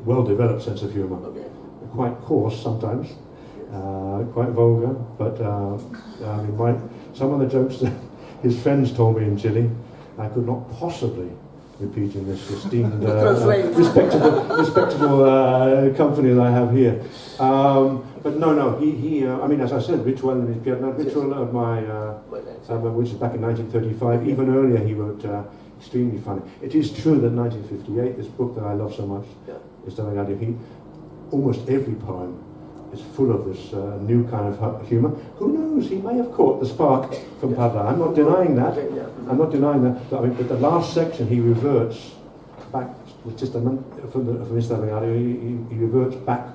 well-developed sense of humour. Okay. Quite coarse sometimes, quite vulgar, but I mean, some of the jokes that his friends told me in Chile, I could not possibly repeat in this esteemed, respectable company that I have here. But no, he I mean, as I said, Ritual in his Pierna, Ritual of my, which is back in 1935, even earlier he wrote extremely funny. It is true that 1958, this book that I love so much, is almost every poem is full of this new kind of humour. Who knows, he may have caught the spark from Parra. I'm not denying that. I'm not denying that. But, I mean, but the last section he reverts back, from he reverts back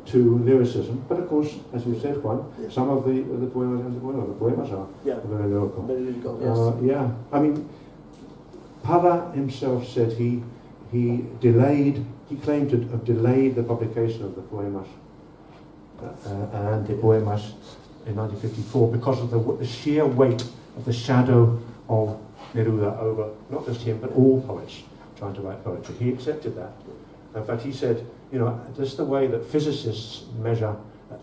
to lyricism. But of course, as you said, Juan, some of the poemas are very lyrical. Very lyrical, yes. I mean, Parra himself said he claimed to have delayed the publication of the poemas Antipoemas in 1954 because of the sheer weight of the shadow of Neruda over not just him but all poets trying to write poetry. He accepted that. In fact, he said, just the way that physicists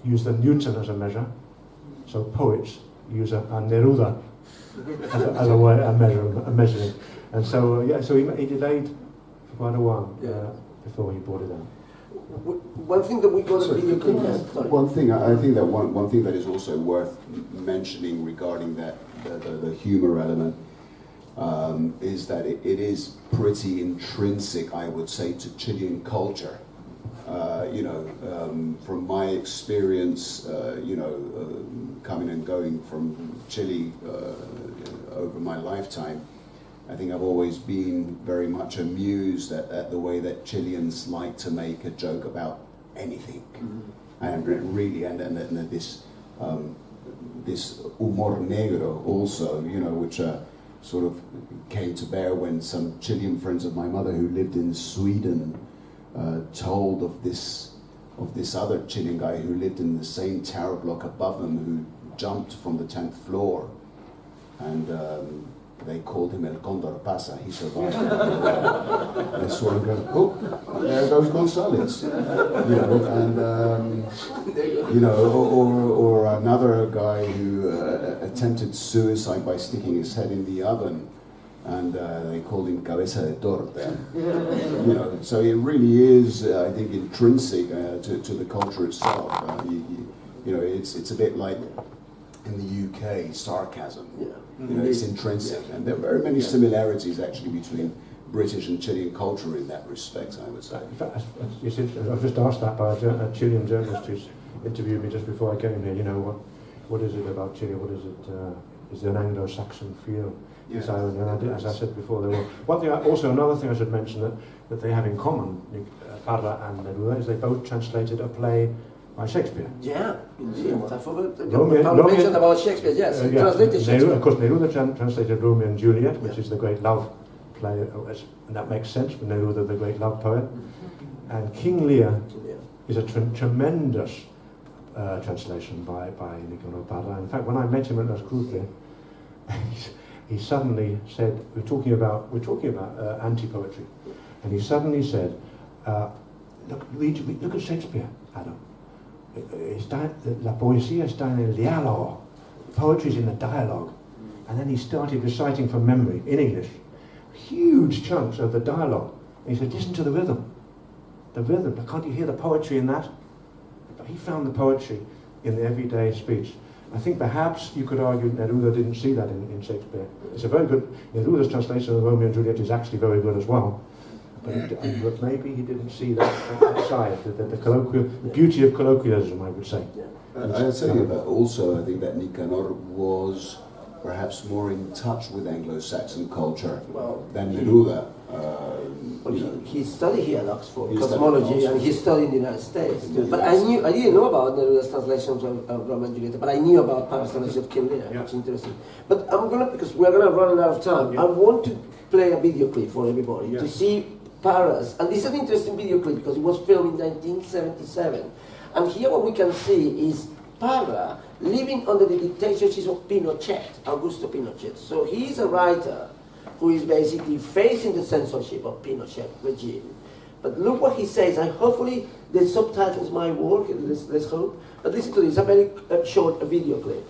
use the Newton as a measure, so poets use a Neruda as a way of measuring. And so he delayed for quite a while before he brought it out. One thing that we got to be one thing I think that one thing that is also worth mentioning regarding that the humor element is that it is pretty intrinsic, I would say, to Chilean culture. From my experience, coming and going from Chile over my lifetime, I think I've always been very much amused at the way that Chileans like to make a joke about anything, and really, and this humor negro also, which sort of came to bear when some Chilean friends of my mother who lived in Sweden told of this other Chilean guy who lived in the same tower block above them, who jumped from the 10th floor and They called him El Condor Pasa. He survived. I saw him go, oh, there goes Gonzalez. Or another guy who attempted suicide by sticking his head in the oven, and they called him Cabeza de Torta. So it really is, I think, intrinsic to the culture itself. It's a bit like in the UK, sarcasm. It's intrinsic, and there are very many similarities actually between British and Chilean culture in that respect, I would say. In fact, I was just asked that by a Chilean journalist who's interviewed me just before I came here. What is it about Chile? What is it? Is there an Anglo-Saxon feel? Yes. As I said before, there were. Another thing I should mention that they have in common, Parra and Neruda, is they both translated a play by Shakespeare. Yeah, indeed. I forgot. Pablo mentioned about Shakespeare, yes. Translated Shakespeare. Of course, Neruda translated Romeo and Juliet, which is the great love play, and that makes sense, but Neruda, the great love poet. And King Lear is a tremendous translation by Nicanor Parra. In fact, when I met him at Las Cruces, he suddenly said, we're talking about anti-poetry, and he suddenly said, look at Shakespeare, Adam. La poesía está en el diálogo. Poetry's in the dialogue. And then he started reciting from memory in English huge chunks of the dialogue. And he said, listen to the rhythm. The rhythm. Can't you hear the poetry in that? But he found the poetry in the everyday speech. I think perhaps you could argue Neruda didn't see that in Shakespeare. It's a very good, Neruda's translation of Romeo and Juliet is actually very good as well. But maybe he didn't see that side, the beauty of colloquialism, I would say. I'd say also, I think that Nicanor was perhaps more in touch with Anglo-Saxon culture than Neruda. He studied here at Oxford, cosmology, and he studied in the United States too. But I didn't know about Neruda's translations of Romeo and Juliet, but I knew about Parra's translation of King Lear, which is interesting. But because we're going to run out of time, I want to play a video clip for everybody to see Parra's, and this is an interesting video clip because it was filmed in 1977. And here what we can see is Parra living under the dictatorship of Pinochet, Augusto Pinochet. So he's a writer who is basically facing the censorship of Pinochet regime. But look what he says, and hopefully the subtitles might work, let's hope. But listen to this, a very short video clip.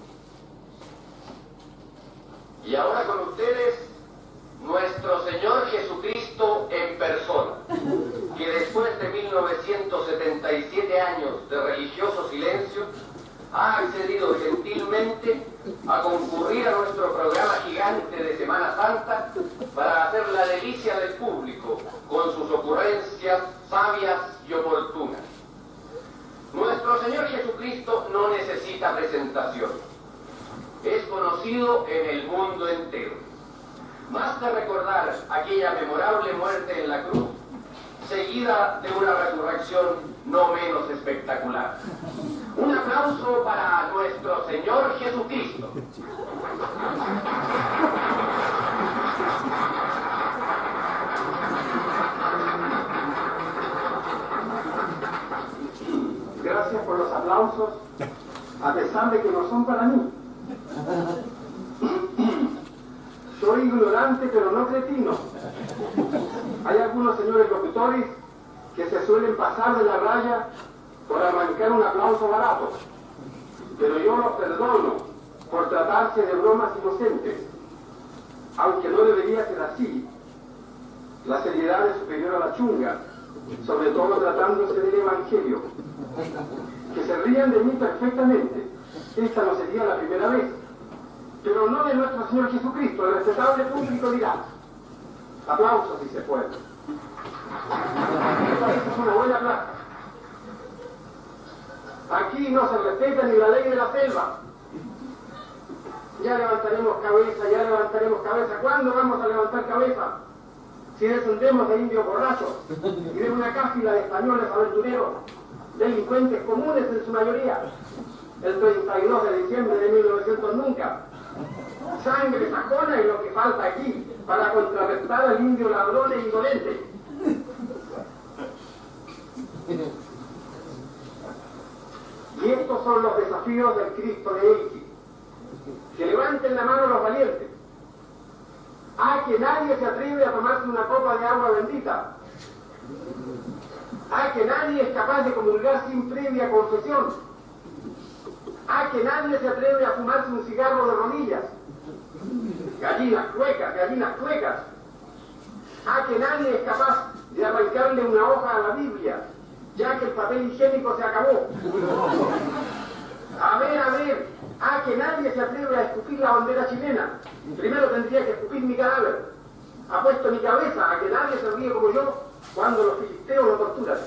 Y ahora con ustedes, nuestro Señor Jesucristo en persona, que después de 1977 años de religioso silencio, ha accedido gentilmente a concurrir a nuestro programa gigante de Semana Santa para hacer la delicia del público con sus ocurrencias sabias y oportunas. Nuestro Señor Jesucristo no necesita presentación. Es conocido en el mundo entero. Basta recordar aquella memorable muerte en la cruz, seguida de una resurrección no menos espectacular. Un aplauso para nuestro Señor Jesucristo. Gracias por los aplausos, a pesar de que no son para mí. Soy ignorante, pero no cretino. Hay algunos señores locutores que se suelen pasar de la raya por arrancar un aplauso barato. Pero yo los perdono por tratarse de bromas inocentes. Aunque no debería ser así. La seriedad es superior a la chunga, sobre todo tratándose del Evangelio. Que se rían de mí perfectamente. Esta no sería la primera vez. Pero no de nuestro Señor Jesucristo. El respetable público dirá: aplausos si se puede. Esta es una buena plaza. Aquí no se respeta ni la ley de la selva. Ya levantaremos cabeza, ya levantaremos cabeza. ¿Cuándo vamos a levantar cabeza? Si descendemos de indios borrachos y de una cáfila de españoles aventureros, delincuentes comunes en su mayoría, el 32 de diciembre de 1900 nunca. Sangre sajona y lo que falta aquí para contrarrestar al indio ladrón e indolente. Y estos son los desafíos del Cristo de Elqui. Que levanten la mano los valientes. que nadie se atreve a tomarse una copa de agua bendita. Que nadie es capaz de comulgar sin previa confesión. Que nadie se atreve a fumarse un cigarro de rodillas. Gallinas cuecas, gallinas cuecas. Que nadie es capaz de arrancarle una hoja a la Biblia, ya que el papel higiénico se acabó. A ver, que nadie se atreve a escupir la bandera chilena. Primero tendría que escupir mi cadáver. Apuesto mi cabeza a que nadie se ríe como yo cuando los filisteos lo torturan.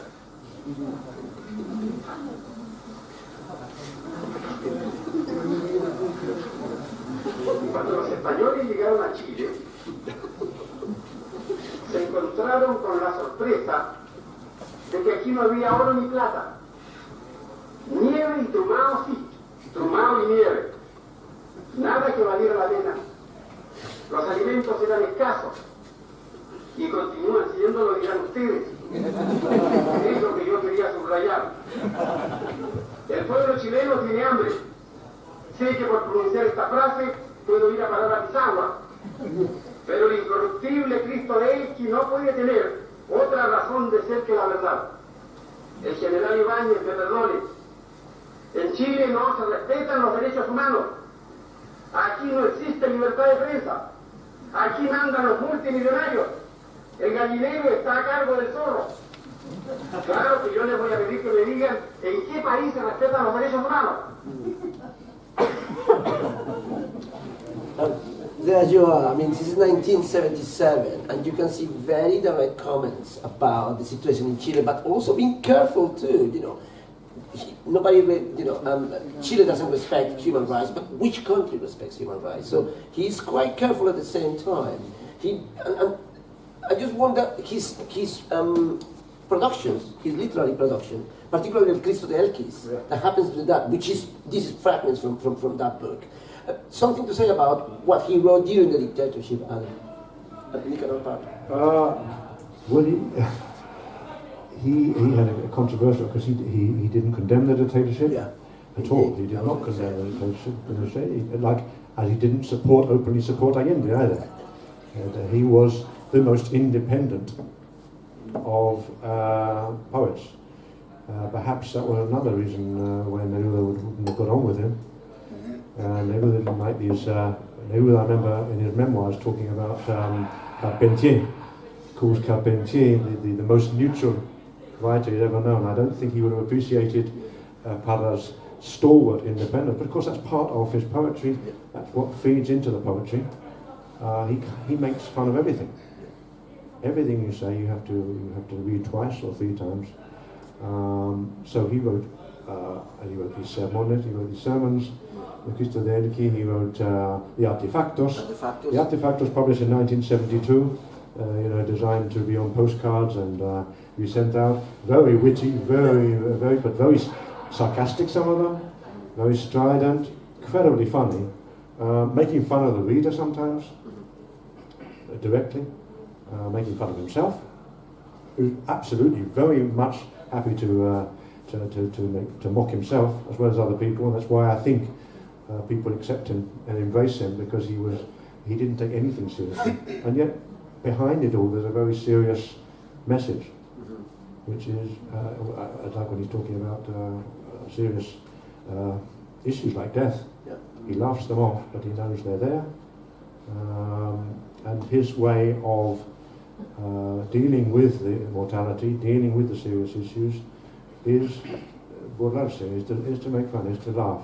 Cuando los españoles llegaron a Chile, se encontraron con la sorpresa de que aquí no había oro ni plata. Nieve y trumado sí, trumado y nieve. Nada que valiera la pena. Los alimentos eran escasos y continúan siendo, lo dirán ustedes. Es lo que yo quería subrayar. El pueblo chileno tiene hambre. Sé que por pronunciar esta frase puedo ir a parar a Pisagua, pero el incorruptible Cristo de Elqui no puede tener otra razón de ser que la verdad. El general Ibáñez me perdone. En Chile no se respetan los derechos humanos. Aquí no existe libertad de prensa. Aquí mandan los multimillonarios. El gallinero está a cargo del zorro. Claro que yo les voy a pedir que me digan en qué país se respetan los derechos humanos. There you are. I mean, this is 1977, and you can see very direct comments about the situation in Chile, but also being careful too. You know, Chile doesn't respect human rights, but which country respects human rights? So he's quite careful at the same time. And I just wonder his productions, his literary production, particularly El Cristo de Elquis, that happens to that, which is these fragments from that book. Something to say about what he wrote during the dictatorship, Adam Nicanor Parra? Well, he had a controversial, because he didn't condemn the dictatorship at all. He did not condemn the dictatorship, as he didn't openly support Allende either. And he was the most independent of poets. Perhaps that was another reason why Neruda wouldn't have got on with him. Neruda might be Neruda, I remember in his memoirs talking about Carpentier. He calls Carpentier the most neutral writer he'd ever known. I don't think he would have appreciated Parra's stalwart independence, but of course that's part of his poetry. That's what feeds into the poetry. He makes fun of everything. Everything you say you have to read twice or three times. So he wrote these sermones, he wrote these sermons. El Cristo de Elqui, he wrote the Artefactos. The Artefactos, published in 1972, designed to be on postcards and be sent out. Very witty, but very sarcastic, some of them. Very strident, incredibly funny. Making fun of the reader sometimes, directly. Making fun of himself. Who's absolutely very much happy to mock himself as well as other people, and that's why I think people accept him and embrace him, because he didn't take anything seriously, and yet behind it all there's a very serious message, which is like when he's talking about serious issues like death. He laughs them off, but he knows they're there, and his way of dealing with the mortality, dealing with the serious issues, is to make fun, is to laugh.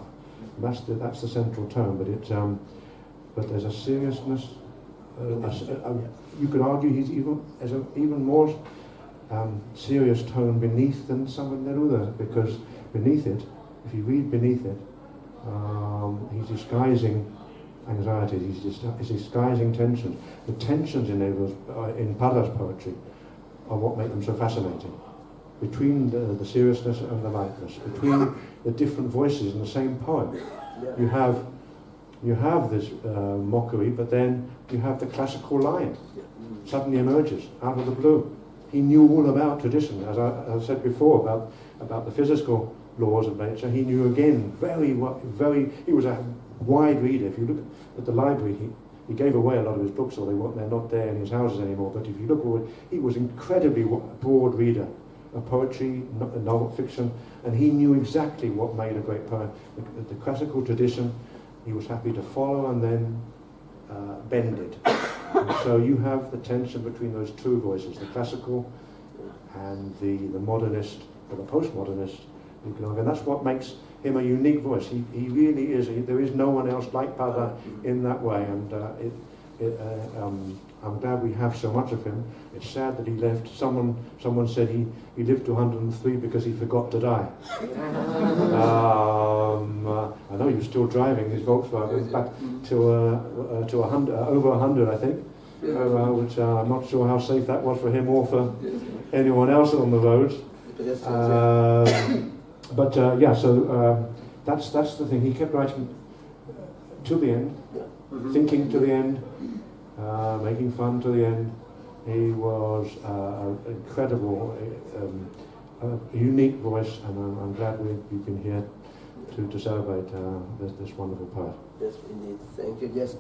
That's the central tone, but there's a seriousness. You could argue has an even more serious tone beneath than some of Neruda, because beneath it, if you read beneath it, he's disguising anxieties, he's disguising tensions. The tensions in Parra's poetry are what make them so fascinating. Between the seriousness and the lightness, between the different voices in the same poem, you have this mockery, but then you have the classical line suddenly emerges out of the blue. He knew all about tradition, as I said before about the physical laws of nature. He knew again very. He was a wide reader. If you look at the library, he gave away a lot of his books, or they're not there in his houses anymore. But if you look forward, he was incredibly broad reader of poetry, novel fiction, and he knew exactly what made a great poet. The classical tradition, he was happy to follow and then bend it. And so you have the tension between those two voices, the classical and the modernist or the postmodernist. And that's what makes him a unique voice. He really is. There is no one else like Parra in that way, and I'm glad we have so much of him. It's sad that he left. Someone said he lived to 103 because he forgot to die. I know you're still driving his Volkswagen back to 100, over 100, I think, which I'm not sure how safe that was for him or for anyone else on the roads. That's the thing. He kept writing to the end, thinking to the end, making fun to the end. He was incredible, unique voice, and I'm glad we've been here to celebrate this wonderful poet. Yes, indeed. Thank you. Yes,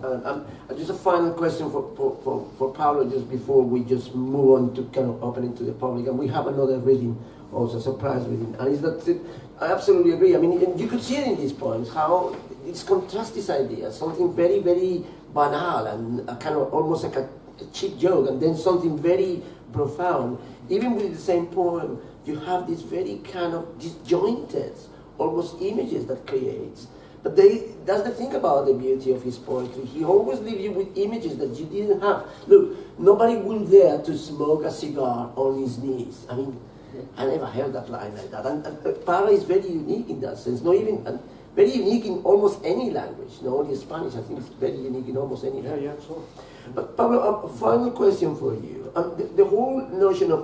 just a final question for Pablo, just before we just move on to kind of opening to the public, and we have another reading, also a surprise reading, and it's that I absolutely agree. I mean, and you could see it in these poems how it's contrast these ideas, something very, very banal and a kind of almost like a cheap joke, and then something very profound. Even with the same poem, you have this very kind of disjointed, almost images that creates. But that's the thing about the beauty of his poetry. He always leaves you with images that you didn't have. Look, nobody will dare to smoke a cigar on his knees. I mean, I never heard that line like that. And Parra is very unique in that sense. Not even very unique in almost any language. Not only Spanish. I think it's very unique in almost any language. Yeah, sure. But Pablo, a final question for you. The whole notion of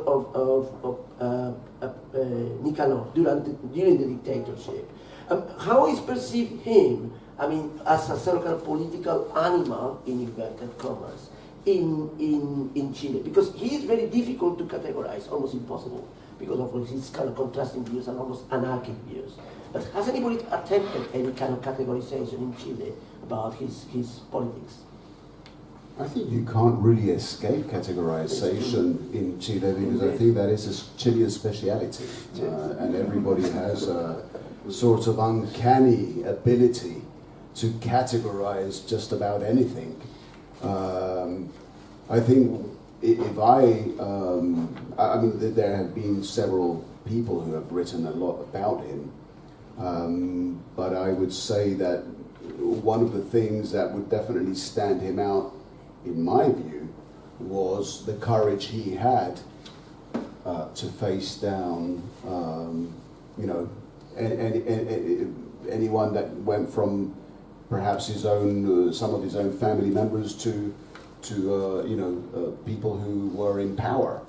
Nicanor during the dictatorship. How is perceived him? I mean, as a sort of political animal in inverted commas in Chile, because he is very difficult to categorize, almost impossible, because of his kind of contrasting views and almost anarchic views. But has anybody attempted any kind of categorization in Chile about his politics? I think you can't really escape categorization in Chile, because I think that is a Chilean speciality, and everybody has a sort of uncanny ability to categorize just about anything. I think I mean, there have been several people who have written a lot about him, but I would say that one of the things that would definitely stand him out, in my view, was the courage he had to face down, anyone that went from perhaps his own, some of his own family members to people who were in power.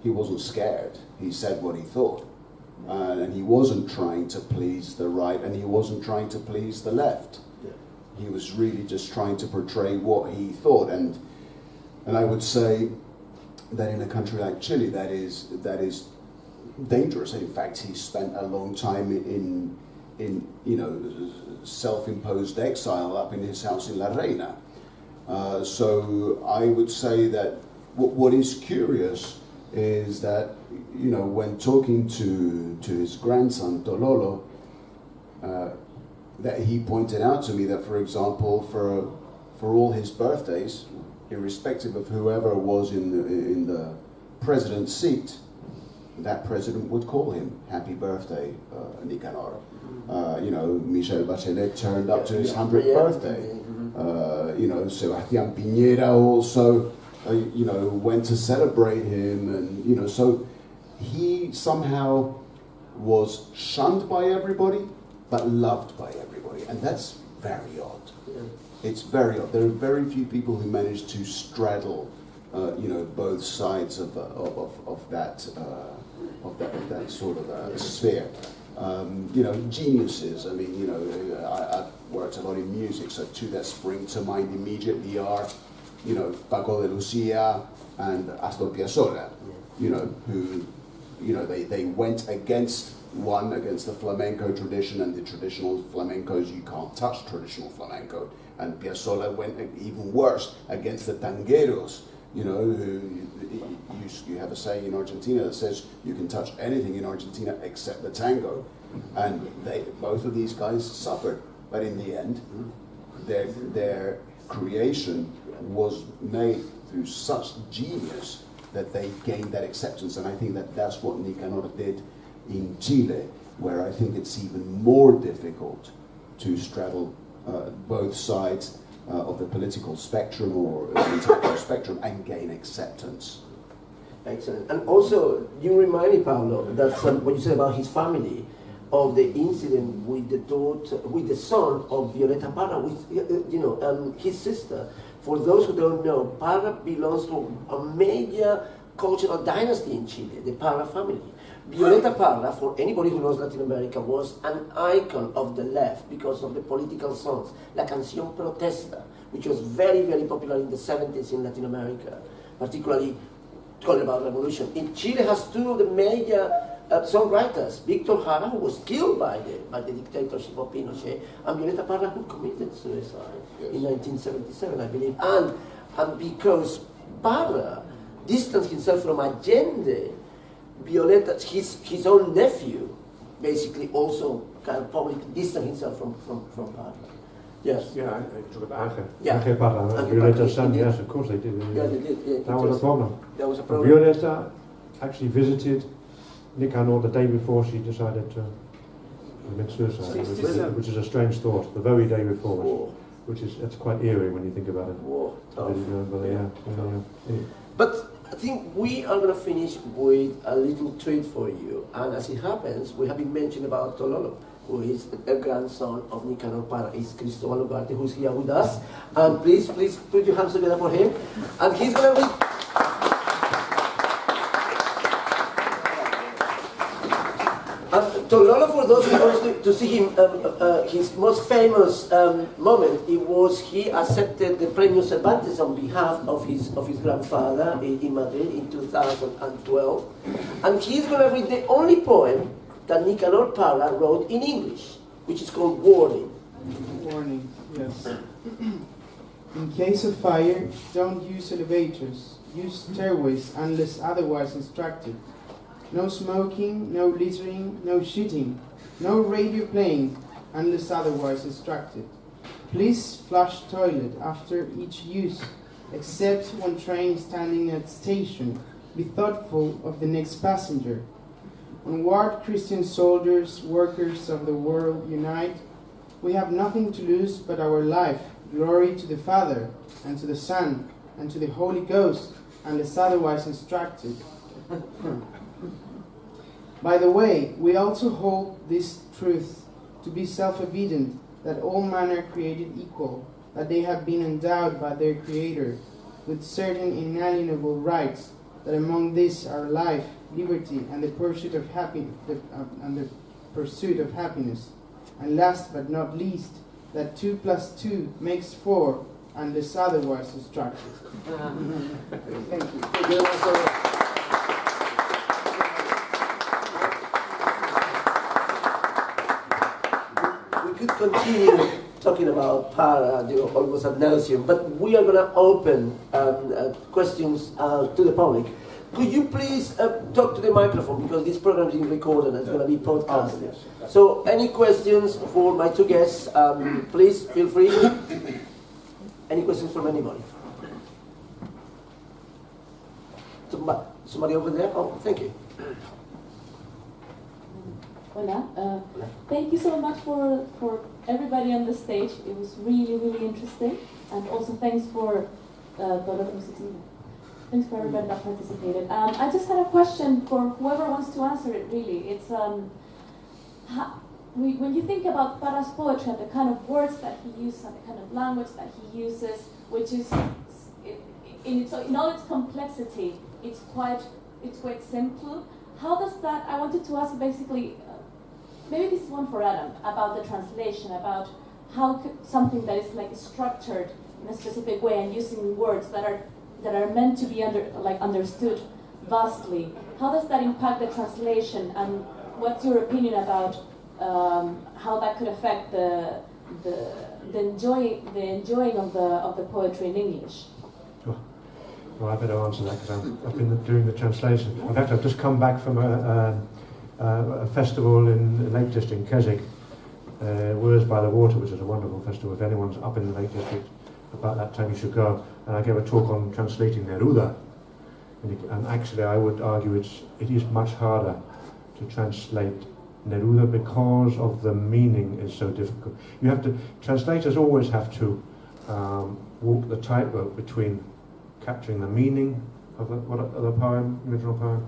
He wasn't scared. He said what he thought, and he wasn't trying to please the right, and he wasn't trying to please the left. He was really just trying to portray what he thought, and I would say that in a country like Chile, that is dangerous. In fact, he spent a long time in self-imposed exile up in his house in La Reina. So I would say that what is curious is that, when talking to his grandson Tololo, that he pointed out to me that, for example, for all his birthdays, irrespective of whoever was in the president's seat, that president would call him "Happy Birthday, Nicanor." Michelle Bachelet turned up to his 100th birthday. Sebastián Piñera also, went to celebrate him, and so he somehow was shunned by everybody, but loved by everybody, and that's very odd. It's very odd. There are very few people who manage to straddle, both sides of that sort of sphere. Geniuses. I mean, I've worked a lot in music, so two that spring to mind immediately are, Paco de Lucia and Astor Piazzolla. Who, they went against one against the flamenco tradition and the traditional flamencos. You can't touch traditional flamenco. And Piazzolla went even worse against the tangueros, you know, who you have a saying in Argentina that says you can touch anything in Argentina except the tango. And both of these guys suffered, but in the end, their creation was made through such genius that they gained that acceptance. And I think that that's what Nicanor did in Chile, where I think it's even more difficult to straddle both sides of the political spectrum or the intellectual spectrum and gain acceptance. Excellent. And also, you remind me, Pablo, that what you said about his family, of the incident with the son of Violeta Parra, with his sister. For those who don't know, Parra belongs to a major cultural dynasty in Chile, the Parra family. Violeta Parra, for anybody who knows Latin America, was an icon of the left because of the political songs, La Canción Protesta, which was very, very popular in the 70s in Latin America, particularly talking about revolution. In Chile has two of the major songwriters, Victor Jara, who was killed by the dictatorship of Pinochet, and Violeta Parra, who committed suicide in 1977, I believe. And because Parra distanced himself from Allende, Violeta, his own nephew, basically also kind of publicly distanced himself from Parra. Yes. Yeah, I talk about Yeah. Ange Parra, Ange Violeta's Parra, son, yes, of course they did. Yeah, they did. Yeah, That was a problem. That was a problem. Violeta actually visited Nicanor the day before she decided to commit suicide, which is a strange thought, the very day before, it's quite eerie when you think about it. But I think we are going to finish with a little treat for you. And as it happens, we have been mentioned about Tololo, who is a grandson of Nicanor Parra. It's Cristobal Ugarte, who's here with us. And please put your hands together for him. And he's going to read. Tololo, for those who want to see him, his most famous moment, it was he accepted the Premio Cervantes on behalf of his grandfather in Madrid in 2012. And he's going to read the only poem that Nicanor Parra wrote in English, which is called Warning. Warning, yes. In case of fire, don't use elevators. Use stairways unless otherwise instructed. No smoking, no littering, no shooting. No radio playing unless otherwise instructed. Please flush toilet after each use, except when train is standing at station. Be thoughtful of the next passenger. Onward, Christian soldiers, workers of the world, unite. We have nothing to lose but our life. Glory to the Father, and to the Son, and to the Holy Ghost, unless otherwise instructed. By the way, we also hold this truth to be self-evident, that all men are created equal, that they have been endowed by their Creator with certain inalienable rights, that among these are life, liberty, and the pursuit of happiness, and last but not least, that 2 + 2 makes 4, unless otherwise instructed. Thank you. Thank you. Could continue talking about Parra, almost ad nauseum, but we are going to open questions to the public. Could you please talk to the microphone, because this program is being recorded and it's going to be podcasted. So any questions for my two guests, please feel free. Any questions from anybody? Somebody over there? Oh, thank you. Hola. Thank you so much for everybody on the stage. It was really, really interesting. And also thanks for thanks for everybody that participated. I just had a question for whoever wants to answer it, really. It's when you think about Parra's poetry and the kind of words that he uses and the kind of language that he uses, which is, in all its complexity, it's quite simple. How does that, I wanted to ask basically, maybe this is one for Adam, about the translation, about how something that is like structured in a specific way and using words that are meant to be understood vastly. How does that impact the translation, and what's your opinion about how that could affect the enjoying of the poetry in English? Well, I better answer that because I've been doing the translation. In fact, I've just come back from a festival in the Lake District in Keswick, Words by the Water, which is a wonderful festival. If anyone's up in the Lake District, about that time you should go. And I gave a talk on translating Neruda. And actually, I would argue it is much harder to translate Neruda because of the meaning is so difficult. Translators always have to walk the tightrope between capturing the meaning of the poem, original poem,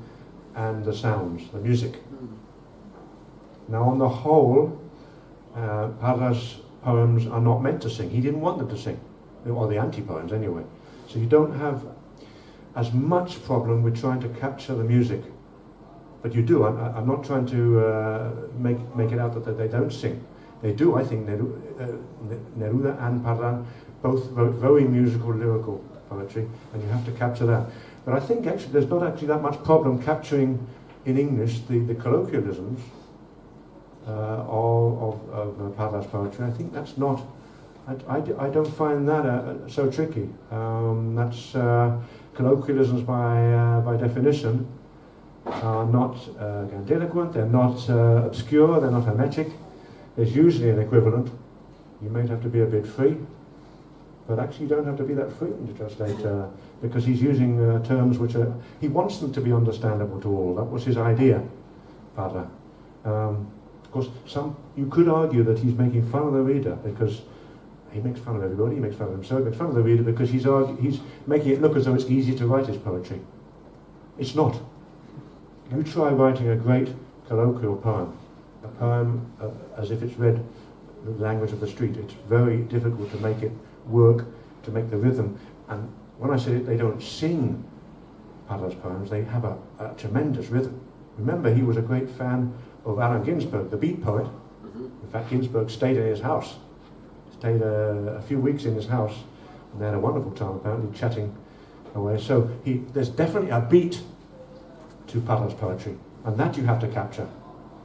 and the sounds, the music. Now, on the whole, Parra's poems are not meant to sing. He didn't want them to sing, or the anti-poems anyway. So you don't have as much problem with trying to capture the music. But you do. I'm not trying to make it out that they don't sing. They do. I think Neruda and Parra both wrote very musical, lyrical poetry, and you have to capture that. But I think actually there's not actually that much problem capturing in English the colloquialisms of Parra's poetry. I think that's not. I don't find that so tricky. That's colloquialisms by definition are not grandiloquent, they're not obscure, they're not hermetic. There's usually an equivalent. You may have to be a bit free, but actually you don't have to be that free to translate because he's using terms which he wants them to be understandable to all. That was his idea, Parra. Of course, you could argue that he's making fun of the reader because he makes fun of everybody, he makes fun of himself, he makes fun of the reader because he's making it look as though it's easy to write his poetry. It's not. You try writing a great colloquial poem, a poem as if it's read the language of the street. It's very difficult to make it work, to make the rhythm. And when I say it, they don't sing Parra's poems, they have a tremendous rhythm. Remember, he was a great fan of Allen Ginsberg, the beat poet. In fact, Ginsberg stayed in his house. Stayed a few weeks in his house, and they had a wonderful time apparently chatting away. So there's definitely a beat to Parra's poetry, and that you have to capture.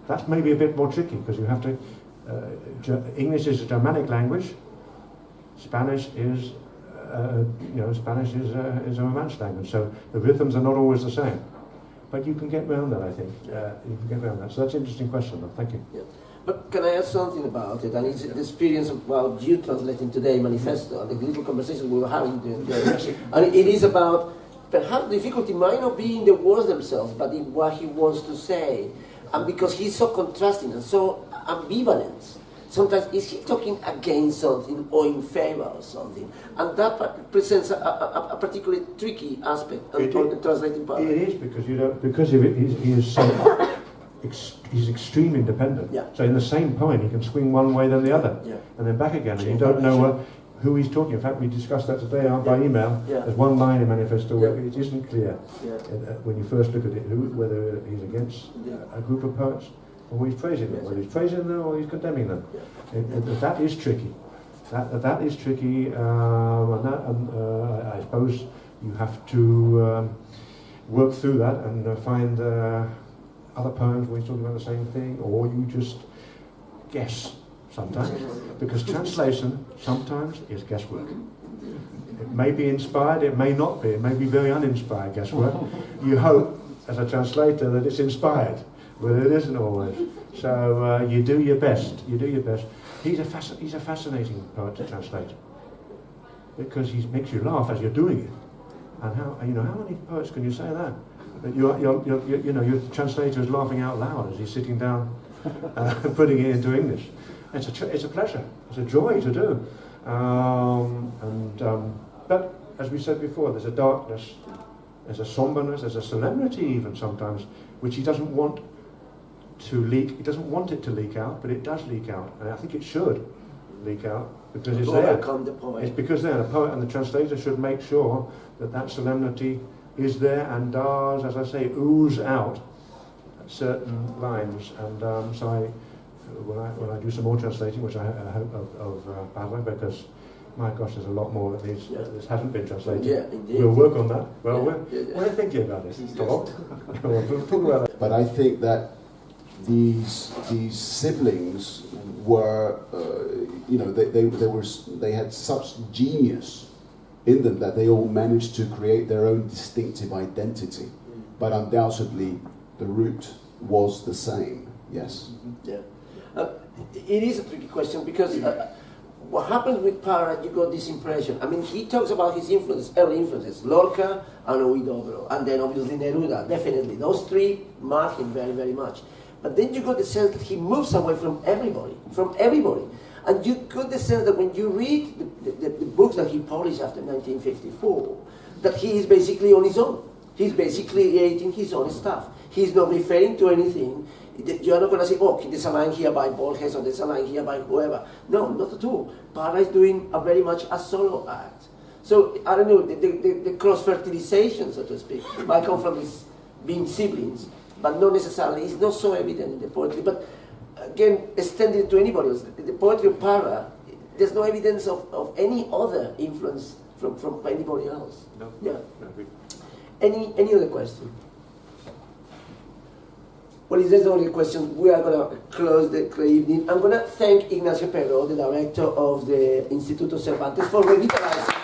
That's maybe a bit more tricky because you have to. English is a Germanic language. Spanish is, a Romance language. So the rhythms are not always the same, but you can get around that. I think you can get around that. So that's an interesting question, though. Thank you. Yeah. But can I ask something about it? And it's the experience about you translating today Manifesto and the little conversation we were having today. And it is about perhaps the difficulty might not be in the words themselves, but in what he wants to say. And because he's so contrasting and so ambivalent, sometimes is he talking against something or in favor of something? And that presents a particularly tricky aspect in translating poetry. It is because he is so he's extremely independent. Yeah. So in the same poem, he can swing one way then the other, and then back again, and you don't know who he's talking. In fact, we discussed that today by email. Yeah. There's one line in Manifesto where it isn't clear when you first look at it whether he's against a group of poets or he's praising them, whether he's praising them or he's condemning them. That is tricky. That is tricky, I suppose you have to work through that and find other poems where he's talking about the same thing, or you just guess sometimes, because translation sometimes is guesswork. It may be inspired, it may not be, it may be very uninspired guesswork. You hope, as a translator, that it's inspired, but it isn't always. So you do your best, He's a fascinating poet to translate, because he makes you laugh as you're doing it. And how many poets can you say that? Your translator is laughing out loud as he's sitting down, putting it into English. It's a pleasure. It's a joy to do. But as we said before, there's a darkness, there's a somberness, there's a solemnity even sometimes, which he doesn't want to leak. He doesn't want it to leak out, but it does leak out, and I think it should leak out because it's there. It's because there, and the poet and the translator should make sure that solemnity is there and does, as I say, ooze out at certain lines. And so when I do some more translating, which I hope of Parra, because my gosh, there's a lot more that this hasn't been translated. Yeah, indeed. We'll work on that. Well, we're thinking about it. Talk about it. But I think that these siblings were, they had such genius in them that they all managed to create their own distinctive identity. But undoubtedly, the root was the same. Yes. Yeah. It is a tricky question because what happens with Parra, you got this impression. I mean, he talks about his early influences, Lorca and Huidobro, and then obviously Neruda, definitely. Those three mark him very, very much. But then you got the sense that he moves away from everybody. And you got the sense that when you read the books that he published after 1954, that he is basically on his own. He's basically creating his own stuff. He's not referring to anything. You're not going to say, oh, there's a line here by Borges or there's a line here by whoever. No, not at all. Parra is doing very much a solo act. So, I don't know, the cross-fertilization, so to speak, might come from his being siblings, but not necessarily. It's not so evident in the poetry. But again, extended to anybody else, the poetry of Parra, there's no evidence of any other influence from anybody else. No. Yeah. No, good. Any other question? Well, if there's no other question, we are going to close the evening. I'm going to thank Ignacio Perro, the director of the Instituto Cervantes, for revitalizing.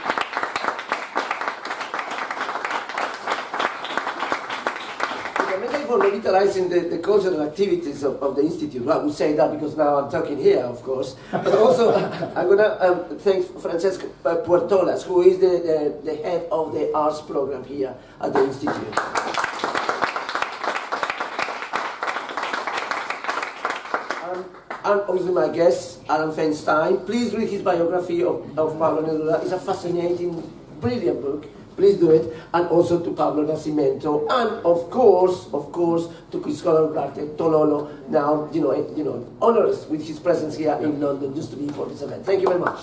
For revitalizing the cultural activities of the Institute. I would say that because now I'm talking here, of course. But also, I'm going to thank Francesco Puertolas, who is the head of the arts program here at the Institute. And obviously my guest, Adam Feinstein. Please read his biography of Pablo Neruda. It's a fascinating, brilliant book. Please do it. And also to Pablo Nascimento. And of course, to Cristóbal Ugarte, Tololo, now, honors with his presence here in London just to be for this event. Thank you very much.